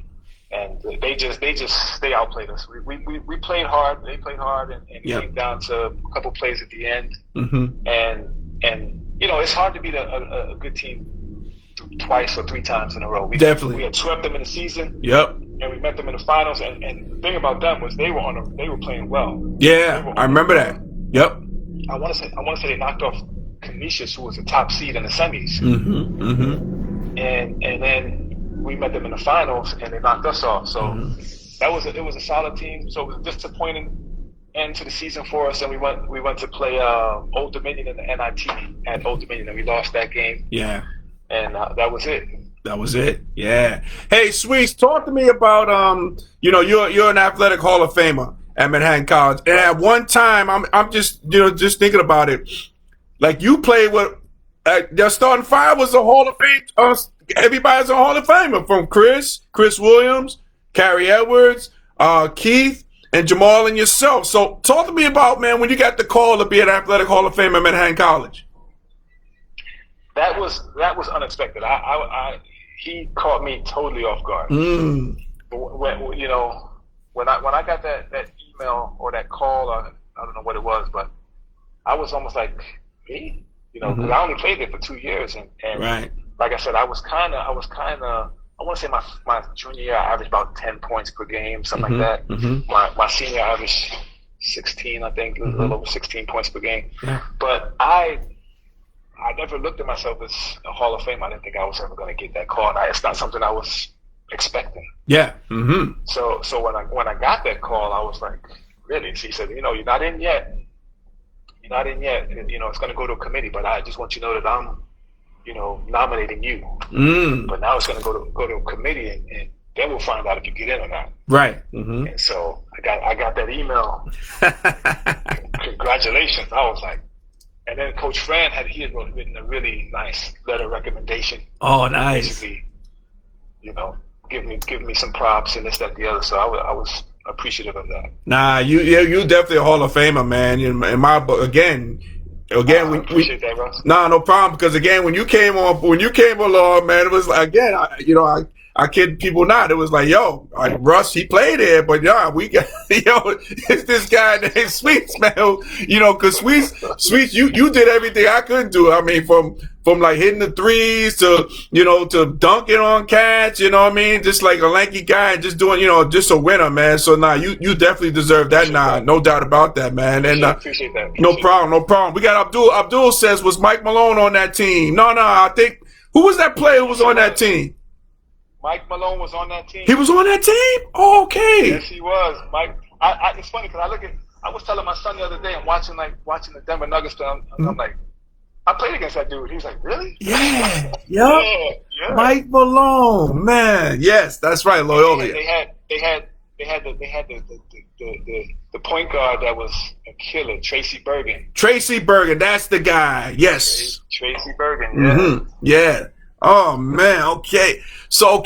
And they outplayed us. We played hard. They played hard, and it came down to a couple plays at the end. Mm-hmm. And it's hard to beat a good team twice or three times in a row. Definitely. We had swept them in the season. Yep. And we met them in the finals. And the thing about them was they were playing well. Yeah, I remember that. Yep. I want to say they knocked off Canisius, who was the top seed in the semis. Mm-hmm. Mm-hmm. And then we met them in the finals, and they knocked us off. So it was a solid team. So it was a disappointing end to the season for us, and we went to play Old Dominion in the NIT at Old Dominion, and we lost that game. Yeah, and that was it. That was it. Yeah. Hey, Sweets, talk to me about you're an athletic Hall of Famer at Manhattan College, and at one time I'm just thinking about it, like you played with their starting five was a Hall of Fame. Everybody's a Hall of Famer, from Chris Williams, Carrie Edwards, Keith, and Jamal, and yourself. So talk to me about, man, when you got the call to be an athletic Hall of Famer at Manhattan College. That was unexpected. He caught me totally off guard. When I got that email or that call, I don't know what it was, but I was almost like, me? Because I only played there for 2 years, and right. Like I said, I was kind of. I want to say my junior year, I averaged about 10 points per game, something like that. Mm-hmm. My senior, I averaged 16, I think, a little over 16 points per game. Yeah. But I never looked at myself as a Hall of Fame. I didn't think I was ever going to get that call. It's not something I was expecting. Yeah. Mm-hmm. So when I got that call, I was like, really? So he said, you're not in yet. You're not in yet. And, it's going to go to a committee, but I just want you to know that I'm, nominating you. But now it's going to go to a committee, and then we'll find out if you get in or not. Right. Mm-hmm. And so I got that email. Congratulations. I was like, and then Coach Fran had written a really nice letter of recommendation. Oh, nice. Basically, give me some props and this, that, the other. So I was appreciative of that. Nah, you definitely a Hall of Famer, man. In my book, again, I appreciate that, Russ. Nah, no problem. Because again, when you came along, man, it was again, I kid people not. It was like, Russ, he played there, but we got, it's this guy named Sweets, man. Because Sweets, you did everything I couldn't do. I mean, from like hitting the threes to dunking on cats, just like a lanky guy and just doing, just a winner, man. So you definitely deserve that. No doubt about that, man. And appreciate that. No problem. We got Abdul. Abdul says, was Mike Malone on that team? No, I think, who was that player who was on that team? Mike Malone was on that team. He was on that team? Oh, okay. Yes, he was. Mike. It's funny because I was telling my son the other day, I'm watching the Denver Nuggets film, and I'm like, I played against that dude. He was like, really? Yeah. Yeah. Mike Malone, man. Yes, that's right. Loyola. They had the point guard that was a killer, Tracy Bergen. Tracy Bergen, that's the guy. Yes. Tracy Bergen. Yeah. Mm-hmm. Yeah. Oh man. Okay. So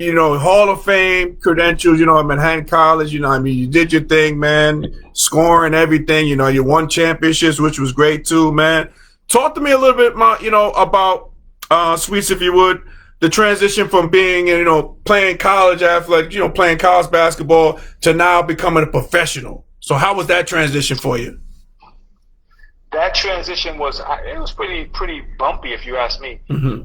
Hall of Fame credentials. At Manhattan College. You did your thing, man. Scoring everything. You won championships, which was great too, man. Talk to me a little bit, about Sweets, if you would. The transition from being, playing college athletic, playing college basketball to now becoming a professional. So how was that transition for you? That transition was pretty bumpy, if you ask me. Mm-hmm.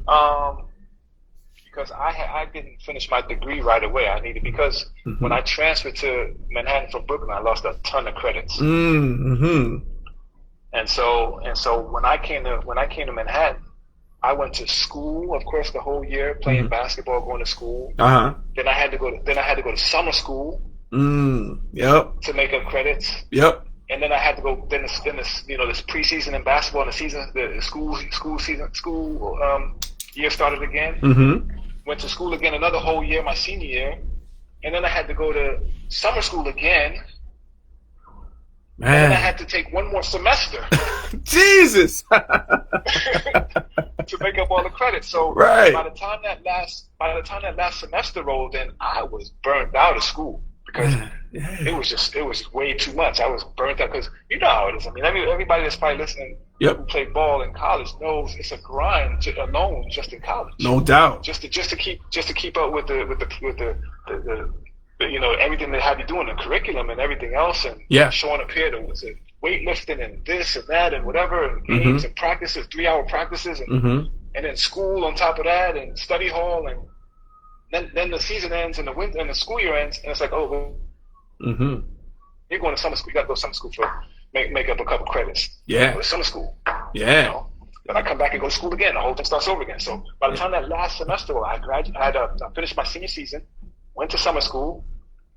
Because I didn't finish my degree right away. Because when I transferred to Manhattan from Brooklyn, I lost a ton of credits. Mm-hmm. And so when I came to Manhattan, I went to school, of course, the whole year playing basketball, going to school. Uh-huh. Then I had to go to summer school. Yep. to make up credits. Yep. And then I had to go. Then this this preseason in basketball, and the school year started again. Mm-hmm. Went to school again another whole year, my senior year, and then I had to go to summer school again. Man. And then I had to take one more semester. Jesus. To make up all the credits. So right. by the time that last semester rolled in, I was burnt out of school because it was way too much. I was burnt out because you know how it is. I mean, everybody that's probably listening who played ball in college knows it's a grind alone just in college. No doubt. Just to keep up with the everything they have you doing, the curriculum and everything else, and showing up here to weightlifting and this and that and whatever, and games and practices, 3-hour practices, and then school on top of that, and study hall, and then the season ends and the school year ends, and it's like, you're going to summer school. You got to go to summer school for make up a couple credits. Yeah. Go to summer school. Yeah. You know? Then I come back and go to school again. The whole thing starts over again. So by the time that last semester, I finished my senior season, went to summer school.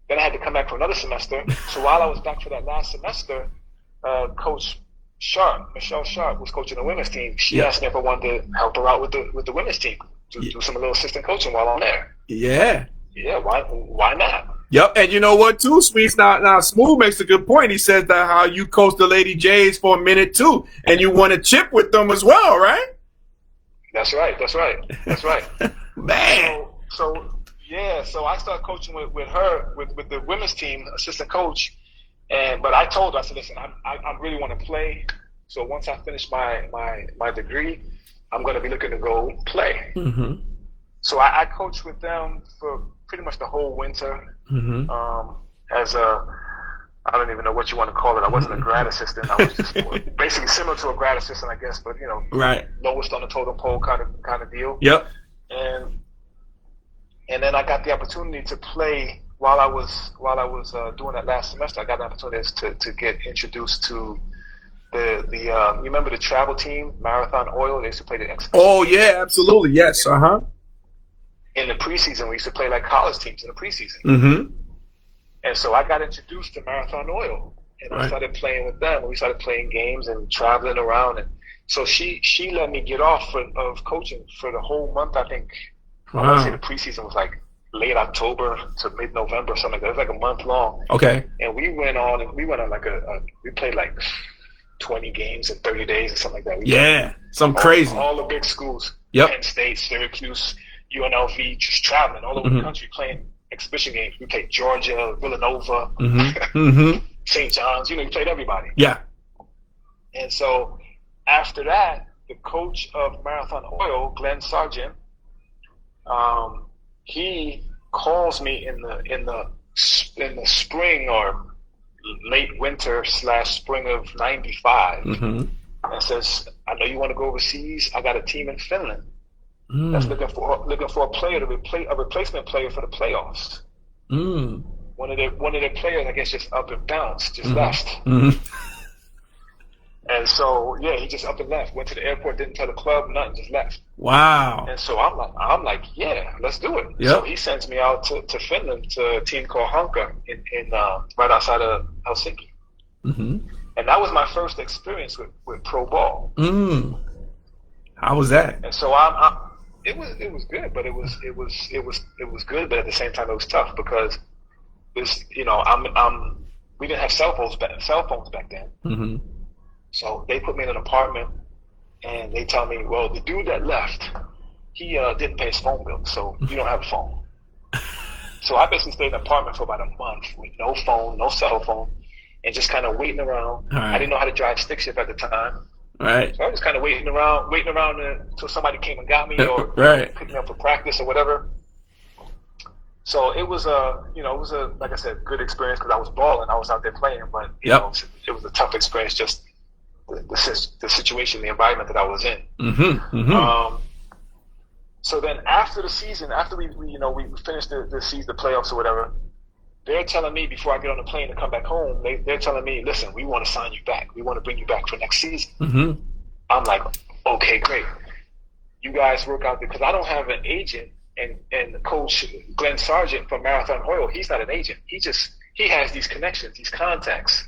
Then I had to come back for another semester. So while I was back for that last semester, Coach Michelle Sharp, was coaching the women's team. She asked me if I wanted to help her out with the women's team, to do some little assistant coaching while I'm there. Yeah. Yeah, why not? Yep, and you know what too, Sweets? Now Smooth makes a good point. He says that how you coached the Lady Jays for a minute too, and you won a chip with them as well, right? That's right. Man. So I started coaching with her, with the women's team, assistant coach. But I told her, I said, listen, I really want to play. So once I finish my degree, I'm going to be looking to go play. Mm-hmm. So I coached with them for pretty much the whole winter. Mm-hmm. As I don't even know what you want to call it. I wasn't a grad assistant. I was just basically similar to a grad assistant, I guess, but right, lowest on the totem pole kind of deal. Yep. And then I got the opportunity to play while I was doing that last semester. I got the opportunity to get introduced to the you remember the travel team, Marathon Oil? They used to play the exhibition. Oh yeah, absolutely, yes, In the preseason, we used to play like college teams in the preseason. Mm-hmm. And so I got introduced to Marathon Oil, and I started playing with them. We started playing games and traveling around, and so she let me get off of coaching for the whole month. I think I want to say the preseason was like late October to mid-November or something like that. It was like a month long. Okay. And we went on like we played like 20 games in 30 days or something like that. Crazy. All the big schools. Yep. Penn State, Syracuse, UNLV, just traveling all over the country playing exhibition games. We played Georgia, Villanova, St. John's. We played everybody. Yeah. And so after that, the coach of Marathon Oil, Glenn Sargent, he calls me in the spring or late winter / spring of '95, and says, "I know you want to go overseas. I got a team in Finland that's looking for a player to a replacement player for the playoffs. One of their players, I guess, just up and bounced, just left." And so, he just up and left. Went to the airport, didn't tell the club, nothing, just left. Wow. And so I'm like, let's do it. Yep. So he sends me out to Finland to a team called Hanka in right outside of Helsinki. Mm-hmm. And that was my first experience with pro ball. How was that? And so it was good, but it was good, but at the same time it was tough because this, we didn't have cell phones back then. Mm-hmm. So they put me in an apartment, and they tell me, well, the dude that left, he didn't pay his phone bill, so you don't have a phone. So I basically stayed in an apartment for about a month with no phone, no cell phone, and just kind of waiting around. Right. I didn't know how to drive stick shift at the time. Right. So I was kind of waiting around until somebody came and got me or picked me up for practice or whatever. So it was like I said, good experience because I was balling. I was out there playing, but you know, it was a tough experience just the situation, the environment that I was in. So then after the season, after we finished the season, the playoffs or whatever, they're telling me before I get on the plane to come back home, they're telling me, listen, we want to sign you back. We want to bring you back for next season. I'm like, okay, great. You guys work out there because I don't have an agent. And Coach Glenn Sargent from Marathon Oil, he's not an agent. he has these connections, these contacts.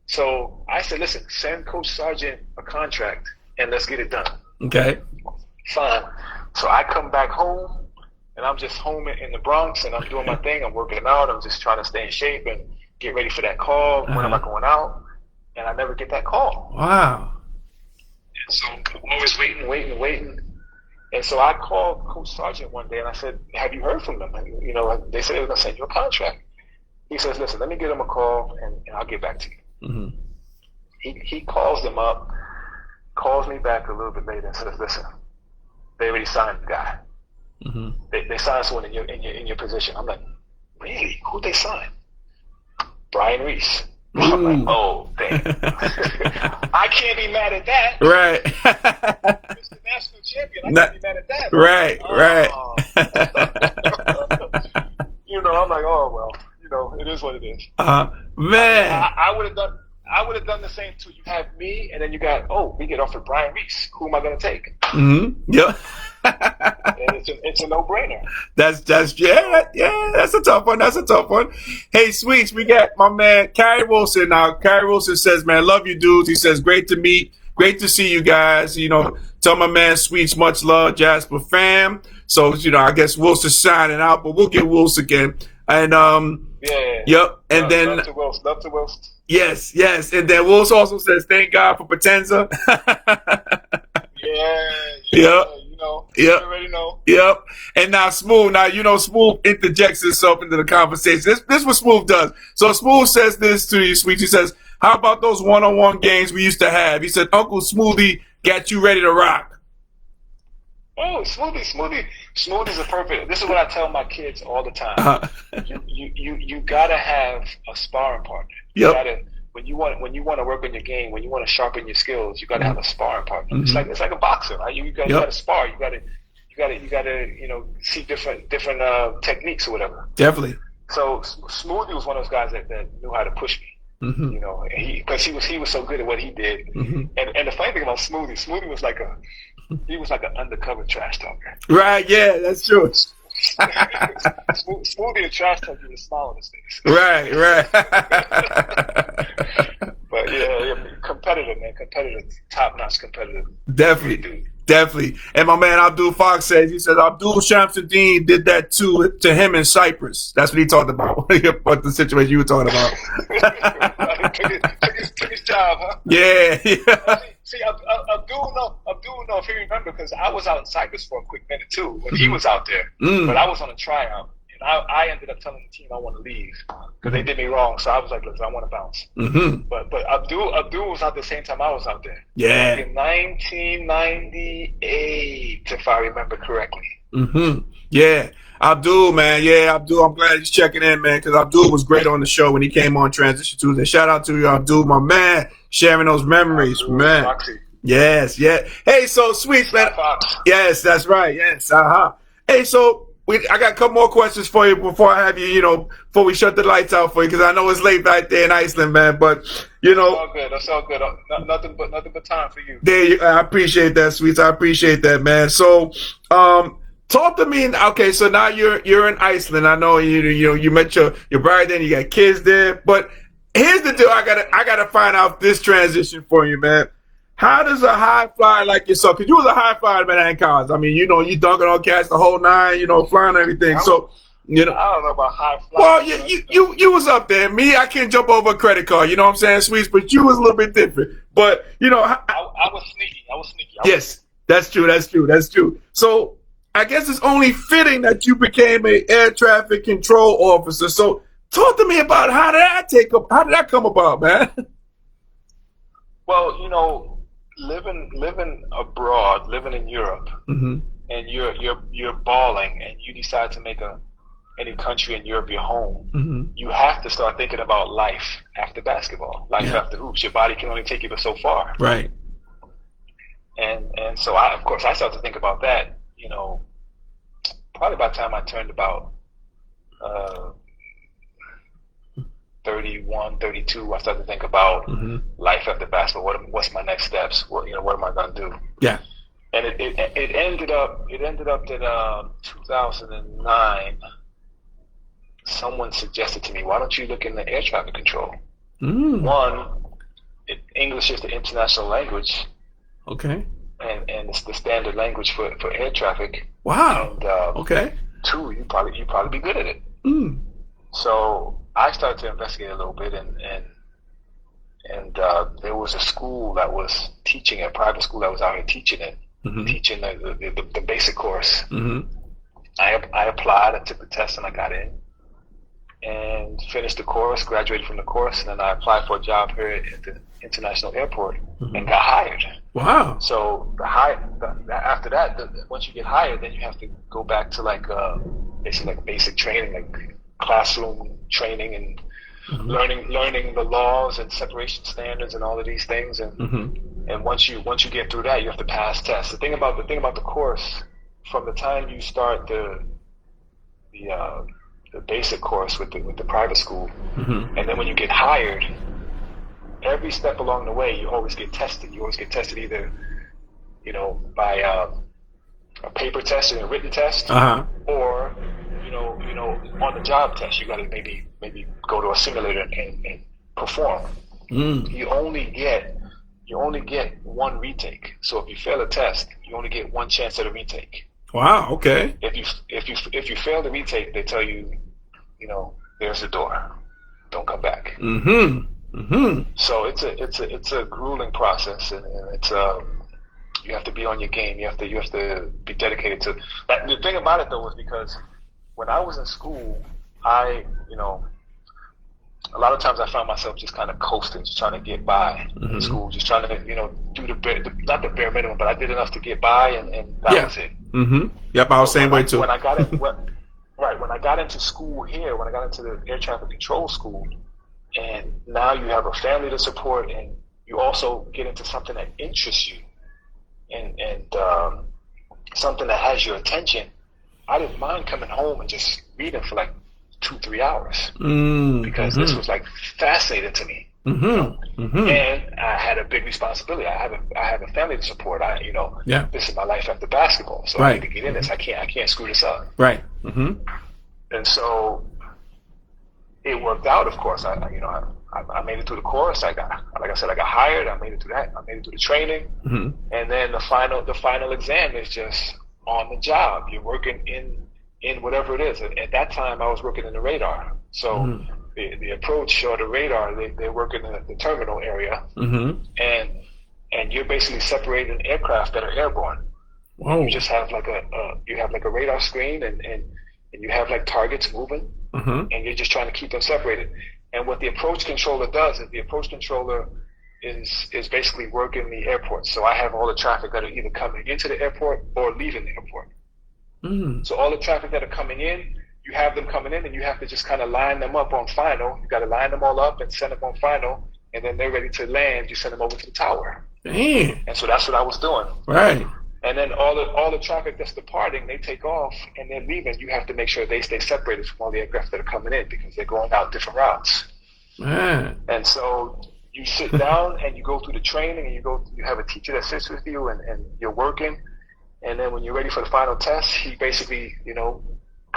So I said, listen, send Coach Sargent a contract and let's get it done. Okay. Fine. So I come back home, and I'm just home in the Bronx, and I'm doing my thing. I'm working out. I'm just trying to stay in shape and get ready for that call. When am I going out? And I never get that call. Wow. And so I'm always waiting. And so I called Coach Sargent one day, and I said, have you heard from them? And, you know, they said they were going to send you a contract. He says, listen, let me give them a call, and I'll get back to you. Mm-hmm. He calls them up, calls me back a little bit later and says, listen, they already signed the guy. Mm-hmm. They signed someone in your position. I'm like, really? Who'd they sign? Brian Reese. I'm like, oh, damn. I can't be mad at that. Right. Mr. National Champion, I can't be mad at that. Right. You know, I'm like, oh, well, you know, it is what it is. Man. I would have done the same too. You have me, and then you got, we get offered Brian Reese. Who am I going to take? Mm-hmm. Yeah. And it's a no-brainer. That's a tough one. Hey, Sweets, we got my man Kyrie Wilson now. Kyrie Wilson says, man, love you dudes. He says, great to see you guys. You know, tell my man Sweets much love, Jasper fam. So, you know, I guess Wilson's signing out, but we'll get Wilson again. And yep. And then love to Wilson. Yes. And then Wilson also says, thank God for Potenza. Yeah. You already know. Yep. And now Smooth. Now, you know, Smooth interjects himself into the conversation. This is what Smooth does. So Smooth says this to you, Sweet. He says, how about those one-on-one games we used to have? He said, Uncle Smoothie got you ready to rock. Oh, Smoothie's a perfect. This is what I tell my kids all the time. You gotta have a sparring partner. Yep. When you want to work on your game, when you want to sharpen your skills, you got to have a sparring partner. Mm-hmm. It's like a boxer, right? You got to spar. You got to see different techniques or whatever. Definitely. So Smoothie was one of those guys that knew how to push me. Mm-hmm. You know, because he was so good at what he did. Mm-hmm. And the funny thing about Smoothie was like an undercover trash talker. Right. Yeah, that's true. Smoothie and trash talk, with a smile on his face. Right. But yeah, competitive, man. Competitive, top-notch competitive. Definitely. And my man Abdul Fox says, he said Abdul Shamsuddin did that to him in Cyprus. That's what he talked about. What the situation you were talking about. took his job, huh? Yeah. See, Abdul know if he remember, because I was out in Cyprus for a quick minute too when he was out there. But I was on a tryout, and I ended up telling the team I want to leave because they did me wrong. So I was like, listen, I want to bounce. Mm-hmm. But Abdul was out the same time I was out there. Yeah. In 1998, if I remember correctly. Mm-hmm. Yeah. Abdul, man. Yeah, Abdul, I'm glad he's checking in, man, because Abdul was great on the show when he came on Transition Tuesday. Shout out to you, Abdul, my man, sharing those memories, Abdul, man. Foxy. Yes, yeah. Hey, so Sweet, man. Yes, that's right. Yes, Hey, so I got a couple more questions for you before I have you, before we shut the lights out for you, because I know it's late back there in Iceland, man. But That's all good. Nothing but time for you. I appreciate that, Sweets. I appreciate that, man. So, talk to me. Okay, so now you're in Iceland. I know you met your bride there, and you got kids there. But here's the deal. I gotta find out this transition for you, man. How does a high flyer like yourself? Because you was a high flyer, man, in college. I mean, you dunking on cats the whole nine, flying everything. So, I don't know about high flyer. Well, you was up there. Me, I can't jump over a credit card. You know what I'm saying, Sweets? But you was a little bit different. But I was sneaky. Yes, that's true. So I guess it's only fitting that you became an air traffic control officer. So talk to me about how did that come about, man? Well, living abroad, living in Europe, mm-hmm. and you're balling, and you decide to make any country in Europe your home. Mm-hmm. You have to start thinking about life after basketball, after hoops. Your body can only take you but so far. Right. And so I started to think about that. Probably by the time I turned about 31, 32, I started to think about mm-hmm. life after basketball. What's my next steps? What am I going to do? Yeah. And it ended up that 2009, someone suggested to me, why don't you look into air traffic control? One, English is the international language. Okay. And it's the standard language for air traffic. Wow. And okay. two, you probably be good at it. So I started to investigate a little bit, and there was a school that was teaching, a private school that was out here teaching it, teaching the basic course. I applied, I took the test, and I got in, and finished the course, graduated from the course, and then I applied for a job here at the international airport and got hired. Wow. So after that, once you get hired, then you have to go back to basically basic training, like classroom training and learning the laws and separation standards and all of these things. And once you get through that, you have to pass tests. The thing about the course, from the time you start the basic course with the private school, and then when you get hired, every step along the way, you always get tested. You always get tested either, by a paper test and a written test, or on the job test. You got to maybe go to a simulator and perform. You only get one retake. So if you fail a test, you only get one chance at a retake. Wow. Okay. If you fail the retake, they tell you, there's the door. Don't come back. So it's a grueling process, and it's you have to be on your game. You have to be dedicated to. But the thing about it though was because when I was in school, a lot of times I found myself just kind of coasting, just trying to get by in school, just trying to do not the bare minimum, but I did enough to get by, and that was it. Yep, I was the same way too. When I got into school here, when I got into the air traffic control school, and now you have a family to support, and you also get into something that interests you, and something that has your attention. I didn't mind coming home and just reading for like 2-3 hours because this was like fascinating to me. And I had a big responsibility. I have a family to support. This is my life after basketball, so I need to get in this. I can't screw this up. Right. And so it worked out. Of course, I made it through the course. I got hired. I made it through that. I made it through the training, and then the final exam is just on the job. You're working in whatever it is. At that time, I was working in the radar. So the approach or the radar, they work in the terminal area, and you're basically separating aircraft that are airborne. Whoa. You just have like a radar screen, and you have like targets moving, and you're just trying to keep them separated. And what the approach controller does is the approach controller is basically working the airport. So I have all the traffic that are either coming into the airport or leaving the airport. So all the traffic that are coming in, you have them coming in, and you have to just kind of line them up on final. You got to line them all up and send them on final, and then they're ready to land. You send them over to the tower. And so that's what I was doing. Right. And then all the traffic that's departing, they take off and they're leaving. You have to make sure they stay separated from all the aircraft that are coming in because they're going out different routes. Man. And so you sit down and you go through the training, and you have a teacher that sits with you, and you're working. And then when you're ready for the final test, he basically,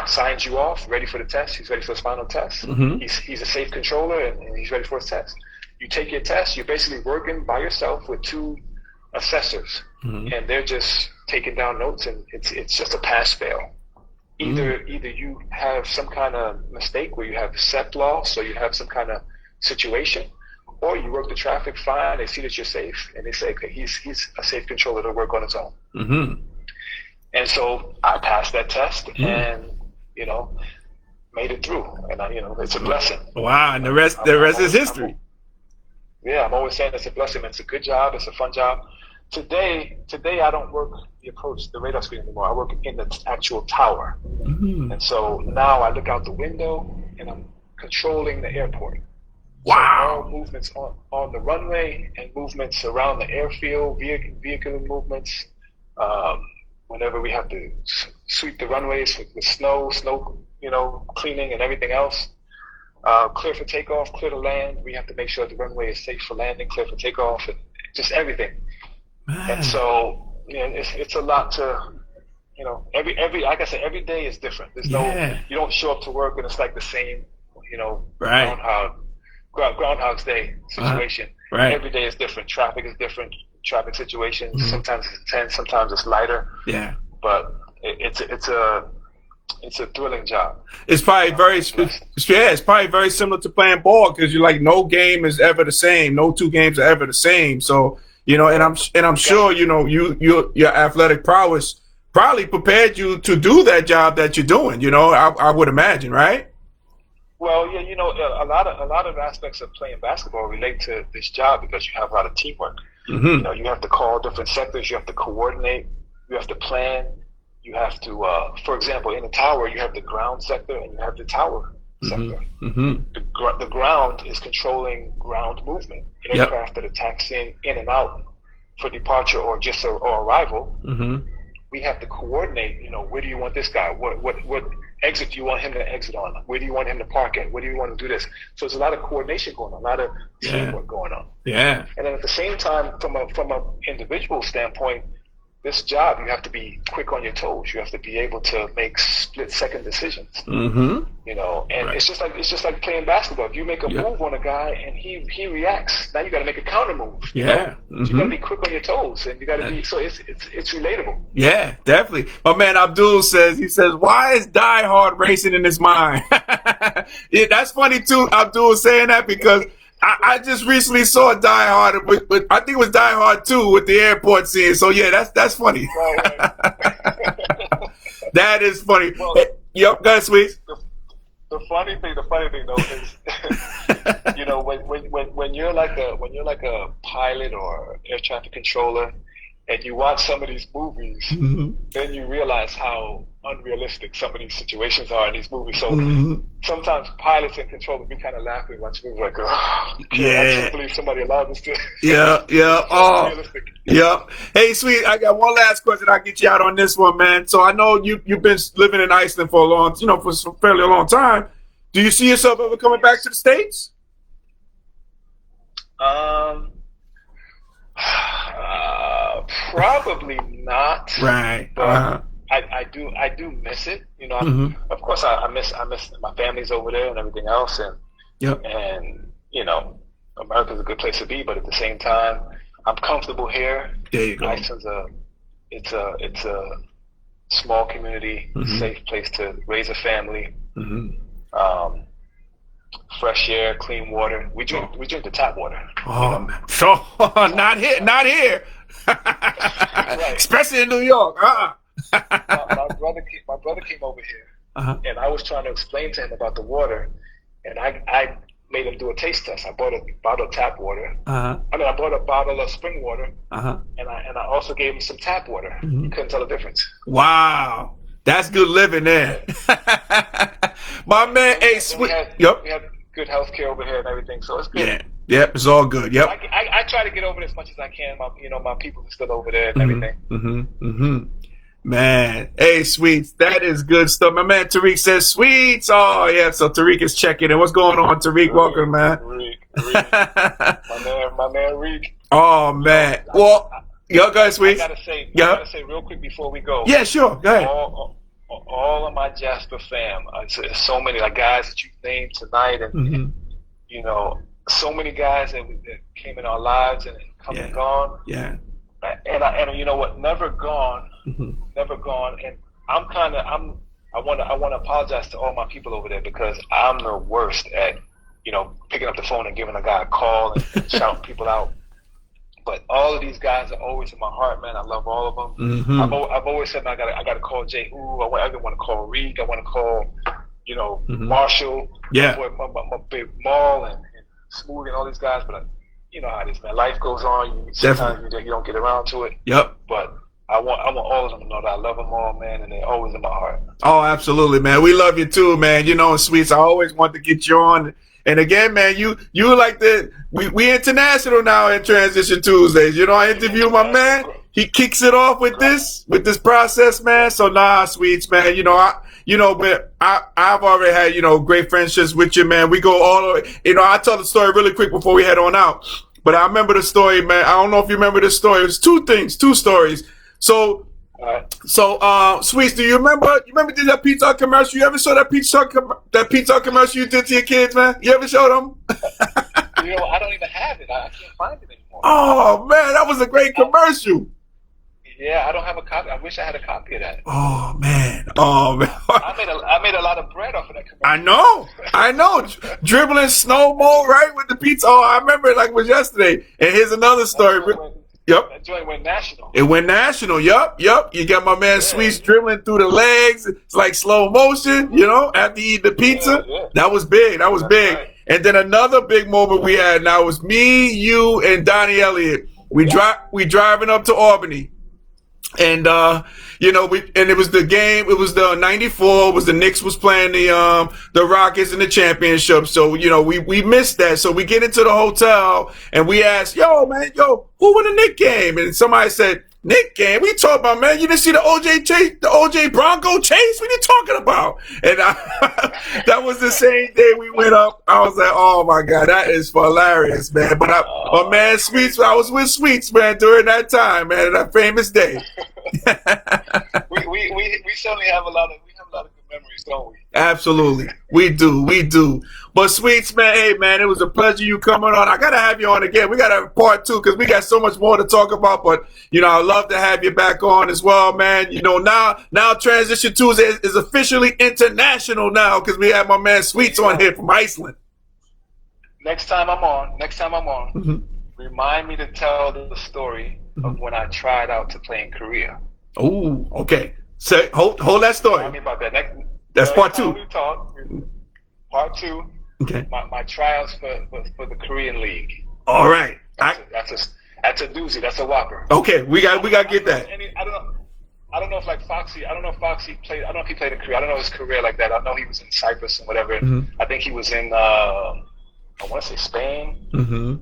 signs you off, ready for the test. He's ready for his final test. He's a safe controller, and he's ready for his test. You take your test. You're basically working by yourself with 2 assessors, and they're just taking down notes, and it's just a pass-fail. Either you have some kind of mistake where you have SEP loss, or you have some kind of situation, or you work the traffic fine. They see that you're safe, and they say, okay, he's a safe controller to work on his own. And so I passed that test, and made it through, and it's a blessing. Wow, and the rest is history. I'm always saying it's a blessing. It's a good job. It's a fun job. Today I don't work the radar screen anymore. I work in the actual tower, and so now I look out the window and I'm controlling the airport. Wow! So all movements on the runway and movements around the airfield, vehicular movements. Whenever we have to sweep the runways with snow, cleaning and everything else. Clear for takeoff, clear to land. We have to make sure the runway is safe for landing, clear for takeoff, and just everything. Man. And so, it's a lot to every like I said, every day is different. There's you don't show up to work and it's like the same, right. Groundhog's Day situation. Right. Every day is different. Traffic is different. Traffic situations. Mm-hmm. Sometimes it's intense. Sometimes it's lighter. Yeah. But it's a thrilling job. It's probably it's probably very similar to playing ball because you're like no game is ever the same. No two games are ever the same. So and I'm sure your athletic prowess probably prepared you to do that job that you're doing. I would imagine, right? Well, yeah, a lot of aspects of playing basketball relate to this job because you have a lot of teamwork. Mm-hmm. You have to call different sectors. You have to coordinate. You have to plan. You have to, for example, in a tower, you have the ground sector and you have the tower sector. Mm-hmm. The ground is controlling ground movement. Aircraft that attacks in and out for departure or arrival. Mm-hmm. We have to coordinate. Where do you want this guy? What exit do you want him to exit on? Where do you want him to park at? Where do you want to do this? So there's a lot of coordination going on, a lot of teamwork going on. Yeah. And then at the same time, from a individual standpoint, this job, you have to be quick on your toes. You have to be able to make split-second decisions. Mm-hmm. And right. It's just like playing basketball. If you make a move on a guy and he reacts, now you got to make a counter move. Yeah. Mm-hmm. So you got to be quick on your toes, and you got to be. So it's relatable. Yeah, definitely. My man Abdul says, why is Die Hard racing in his mind? Yeah, that's funny too. Abdul saying that because I just recently saw Die Hard, but I think it was Die Hard 2 with the airport scene. So yeah, that's funny. Well, that is funny. Well, yep, go ahead, Sweet. The funny thing though is, when you're like a pilot or air traffic controller, and you watch some of these movies, mm-hmm. then you realize how unrealistic some of these situations are in these movies. So mm-hmm. sometimes pilots and controllers, we kind of laugh and watch movies like, I can't believe somebody allowed this to. Yeah. Oh, realistic. Yeah. Hey, Sweet, I got one last question. I'll get you out on this one, man. So I know you've been living in Iceland for for some fairly long time. Do you see yourself ever coming back to the States? Probably not. Right. But I do miss it. mm-hmm. Of course I miss my family's over there and everything else, and yep. And America's a good place to be, but at the same time I'm comfortable here. There you go. Iceland's it's a small community, mm-hmm. safe place to raise a family. Mm-hmm. Fresh air, clean water. We drink the tap water. Oh man. So not here. Right. Especially in New York. My brother came over here, and I was trying to explain to him about the water, and I made him do a taste test. I bought a bottle of tap water. I bought a bottle of spring water, and I also gave him some tap water. Mm-hmm. He couldn't tell the difference. Wow, that's good living there. My man, hey, Sweet. We have good health care over here and everything, so it's good. Yeah. Yep, it's all good. Yep. I try to get over it as much as I can. My people are still over there and everything. Mm-hmm. Mm-hmm. Man, hey, Sweets, that is good stuff. My man Tariq says, Sweets. Oh, yeah, so Tariq is checking in. What's going on, Tariq? Welcome, man. Tariq. my man Reek. Oh, man. Well, go ahead, Sweets. I gotta say real quick before we go. Yeah, sure. Go ahead. All of my Jasper fam, so many guys that you named tonight, and mm-hmm. So many guys that came in our lives and come and gone. Yeah. And you know what? Never gone. Mm-hmm. Never gone. And I want to apologize to all my people over there because I'm the worst at picking up the phone and giving a guy a call and shouting people out. But all of these guys are always in my heart, man. I love all of them. Mm-hmm. I've always said I got to call Jay. I want to call Reek. I want to call mm-hmm. Marshall. Yeah. My big Maul and Smooth and all these guys, but you know how it is, man. Life goes on. Sometimes you don't get around to it. Yep. But I want all of them to know that I love them all, man, and they're always in my heart. Oh, absolutely, man. We love you too, man. Sweets, I always want to get you on. And again, man, you like we international now in Transition Tuesdays. I interview my man. He kicks it off with this process, man. So Sweets, man. But I've already had, great friendships with you, man. We go all the way. I'll tell the story really quick before we head on out. But I remember the story, man. I don't know if you remember this story. It was two stories. So All right. So, Sweets, do you remember? You remember did that Pizza Hut commercial? You ever saw that Pizza Hut commercial you did to your kids, man? You ever showed them? You know, I don't even have it. I can't find it anymore. Oh man, that was a great commercial. Yeah, I don't have a copy. I wish I had a copy of that. Oh man. I made a lot of bread off of that commercial. I know. Dribbling snowball right with the pizza. Oh, I remember it like it was yesterday. And here's another story. Yep. That joint went national. It went national. Yup. You got my man Sweets dribbling through the legs. It's like slow motion, you know, after you eat the pizza. Yeah. That was big. That's big. Right. And then another big moment we had now was me, you, and Donnie Elliott. We driving up to Albany. And you know, it was the game. It was the '94. Was the Knicks was playing the Rockets in the championship. So you know, we missed that. So we get into the hotel and we asked, "Yo, man, who won the Knicks game?" And somebody said, "Knicks game? We talking about, man? You didn't see the OJ Bronco chase? What are you talking about?" And that was the same day we went up. I was like, "Oh my God, that is hilarious, man!" But my man Sweets, I was with Sweets, man, during that time, man, that famous day. we certainly have a lot of good memories, don't we? Absolutely, we do. But Sweets, man, hey man, it was a pleasure you coming on. I gotta have you on again. We gotta have part 2 because we got so much more to talk about. But you know, I'd love to have you back on as well, man. You know, now Transition Tuesday is officially international now because we have my man Sweets on here from Iceland. Next time I'm on, remind me to tell the story of when I tried out to play in Korea. Oh, okay. So hold that story. Tell me about that. That's part 2. We talk. Part 2. Okay. My tryouts for the Korean League. All right. That's a doozy. That's a whopper. Okay, we got to get that. I don't know if like Foxy. I don't know if Foxy played. I don't know if he played in Korea. I don't know his career like that. I know he was in Cyprus and whatever. I think he was in. I want to say Spain.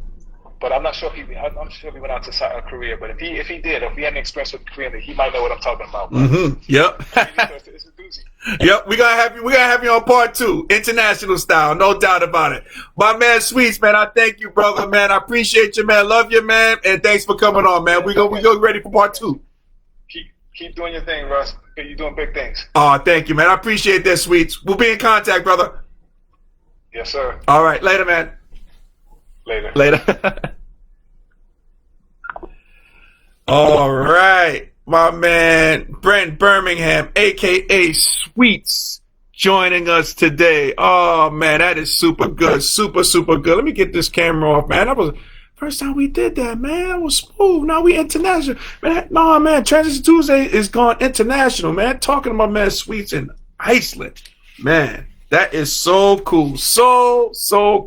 But I'm not sure if he. I'm sure if he went out to Korea. But if he had any experience with Korean, he might know what I'm talking about. Yep. It's a doozy. Yep. We gotta have you on part 2, international style, no doubt about it. My man Sweets, man, I thank you, brother, man. I appreciate you, man. Love you, man, and thanks for coming on, man. We go ready for part 2. Keep doing your thing, Russ. You're doing big things. Oh, thank you, man. I appreciate that, Sweets. We'll be in contact, brother. Yes, sir. All right, later, man. Later. All right, my man Brenton Birmingham, aka Sweets, joining us today. Oh man, that is super good, super good. Let me get this camera off, man. That was first time we did that, man. That was smooth. Now we international, man. No, man, Transition Tuesday is gone international, man. Talking about man Sweets in Iceland, man. That is so cool, so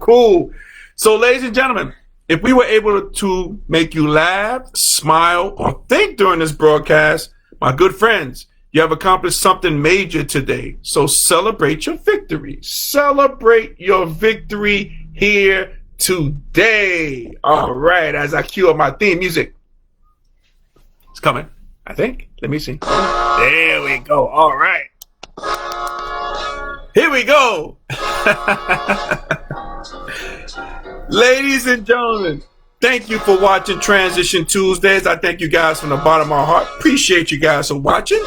cool. So, ladies and gentlemen, if we were able to make you laugh, smile, or think during this broadcast, my good friends, you have accomplished something major today. So celebrate your victory. Celebrate your victory here today. All right, as I cue up my theme music. It's coming, I think. Let me see. There we go. All right. Here we go. Ladies and gentlemen, thank you for watching Transition Tuesdays. I thank you guys from the bottom of my heart. Appreciate you guys for watching.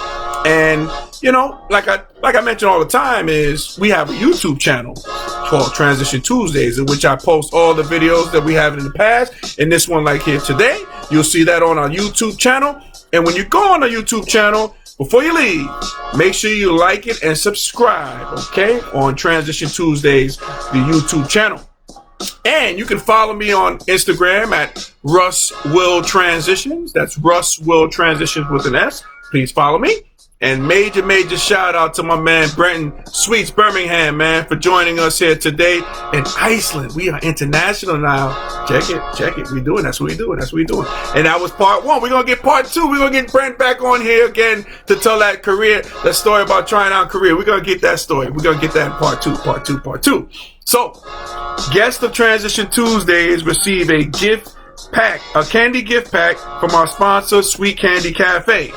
And, you know, like I mention all the time is we have a YouTube channel called Transition Tuesdays in which I post all the videos that we have in the past. And this one like here today, you'll see that on our YouTube channel. And when you go on our YouTube channel, before you leave, make sure you like it and subscribe, okay, on Transition Tuesdays, the YouTube channel. And you can follow me on Instagram at Russ Will Transitions. That's Russ Will Transitions with an S. Please follow me. And major shout out to my man Brenton Sweets Birmingham, man, for joining us here today in Iceland. We are international now. Check it. We doing. That's what we doing. And that was part 1. We're gonna get part 2. We're gonna get Brent back on here again to tell that story about trying out Korea. We're gonna get that story. We're gonna get that in part 2. So, guests of Transition Tuesdays receive a candy gift pack from our sponsor, Sweet Candy Cafe.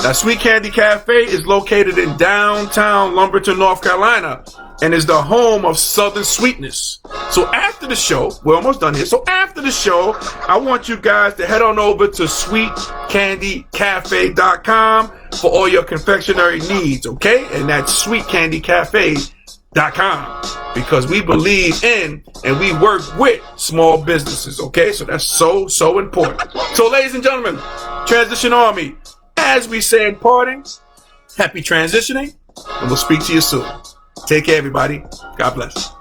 Now, Sweet Candy Cafe is located in downtown Lumberton, North Carolina, and is the home of Southern Sweetness. So after the show, we're almost done here. So after the show, I want you guys to head on over to sweetcandycafe.com. for all your confectionery needs, okay? And that's sweetcandycafe.com, because we believe in and we work with small businesses, okay? So that's so important. So ladies and gentlemen, Transition Army, as we say in parting, happy transitioning, and we'll speak to you soon. Take care, everybody. God bless.